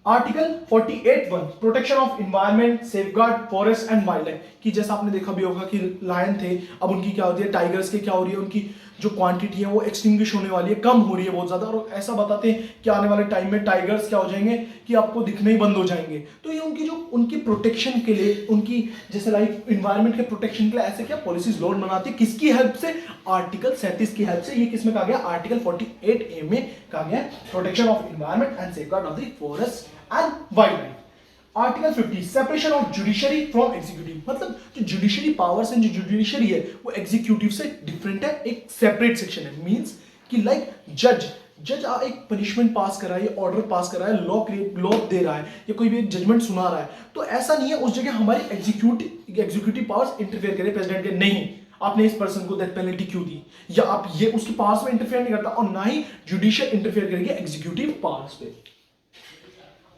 [SPEAKER 1] Article 48(1) protection of environment, safeguard forest and wild life, कि जैसा आपने देखा भी होगा कि लायन थे, अब उनकी क्या होती है, टाइगर्स की क्या हो रही है, उनकी जो क्वांटिटी है वो एक्सटिंग्विश होने वाली है, कम हो रही है बहुत ज्यादा, और ऐसा बताते हैं कि आने वाले टाइम में टाइगर्स क्या हो जाएंगे कि आपको दिखने ही बंद हो जाएंगे। तो ये उनकी जो उनकी प्रोटेक्शन के लिए, उनकी जैसे लाइक इन्वायरमेंट के प्रोटेक्शन के लिए ऐसे क्या पॉलिसीज लॉ बनाती है, किसकी हेल्प से, आर्टिकल 37 की हेल्प से। ये किसमें कहा गया, आर्टिकल 48A में कहा गया protection of environment and safeguard of the forest and wild life. Article 50 separation of judiciary from executive, मतलब जो जुडिशरी पावर्स है, जो जुडिशरी है वो एग्जीक्यूटिव से डिफरेंट है, एक सेपरेट सेक्शन है। मींस कि लाइक जज एक पनिशमेंट पास कर रहा है, ऑर्डर पास कर रहा है, लॉ दे रहा है, या कोई भी एक जजमेंट सुना रहा है, तो ऐसा नहीं है उस जगह हमारी एग्जीक्यूटिव पावर्स इंटरफेयर करे प्रेसिडेंट के, नहीं, आपने इस पर्सन को डेथ पेनल्टी क्यों दी, या आप ये उसकी पावर्स में इंटरफेयर नहीं करता, और ना ही जुडिशियल इंटरफेयर करेगी एग्जीक्यूटिव पावर्स पे।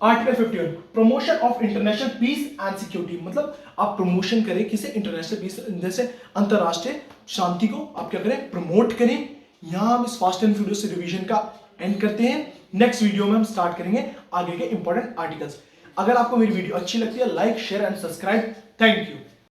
[SPEAKER 1] Article 51 promotion of international peace and security, मतलब आप प्रमोशन करें किसे, इंटरनेशनल पीस, जैसे अंतरराष्ट्रीय शांति को आप क्या करें, प्रमोट करें। यहां हम इस फास्ट एंड फ्यूरियस रिवीजन का एंड करते हैं। नेक्स्ट वीडियो में हम स्टार्ट करेंगे आगे के इंपॉर्टेंट आर्टिकल्स। अगर आपको मेरी वीडियो अच्छी लगती है, like share and subscribe. Thank you.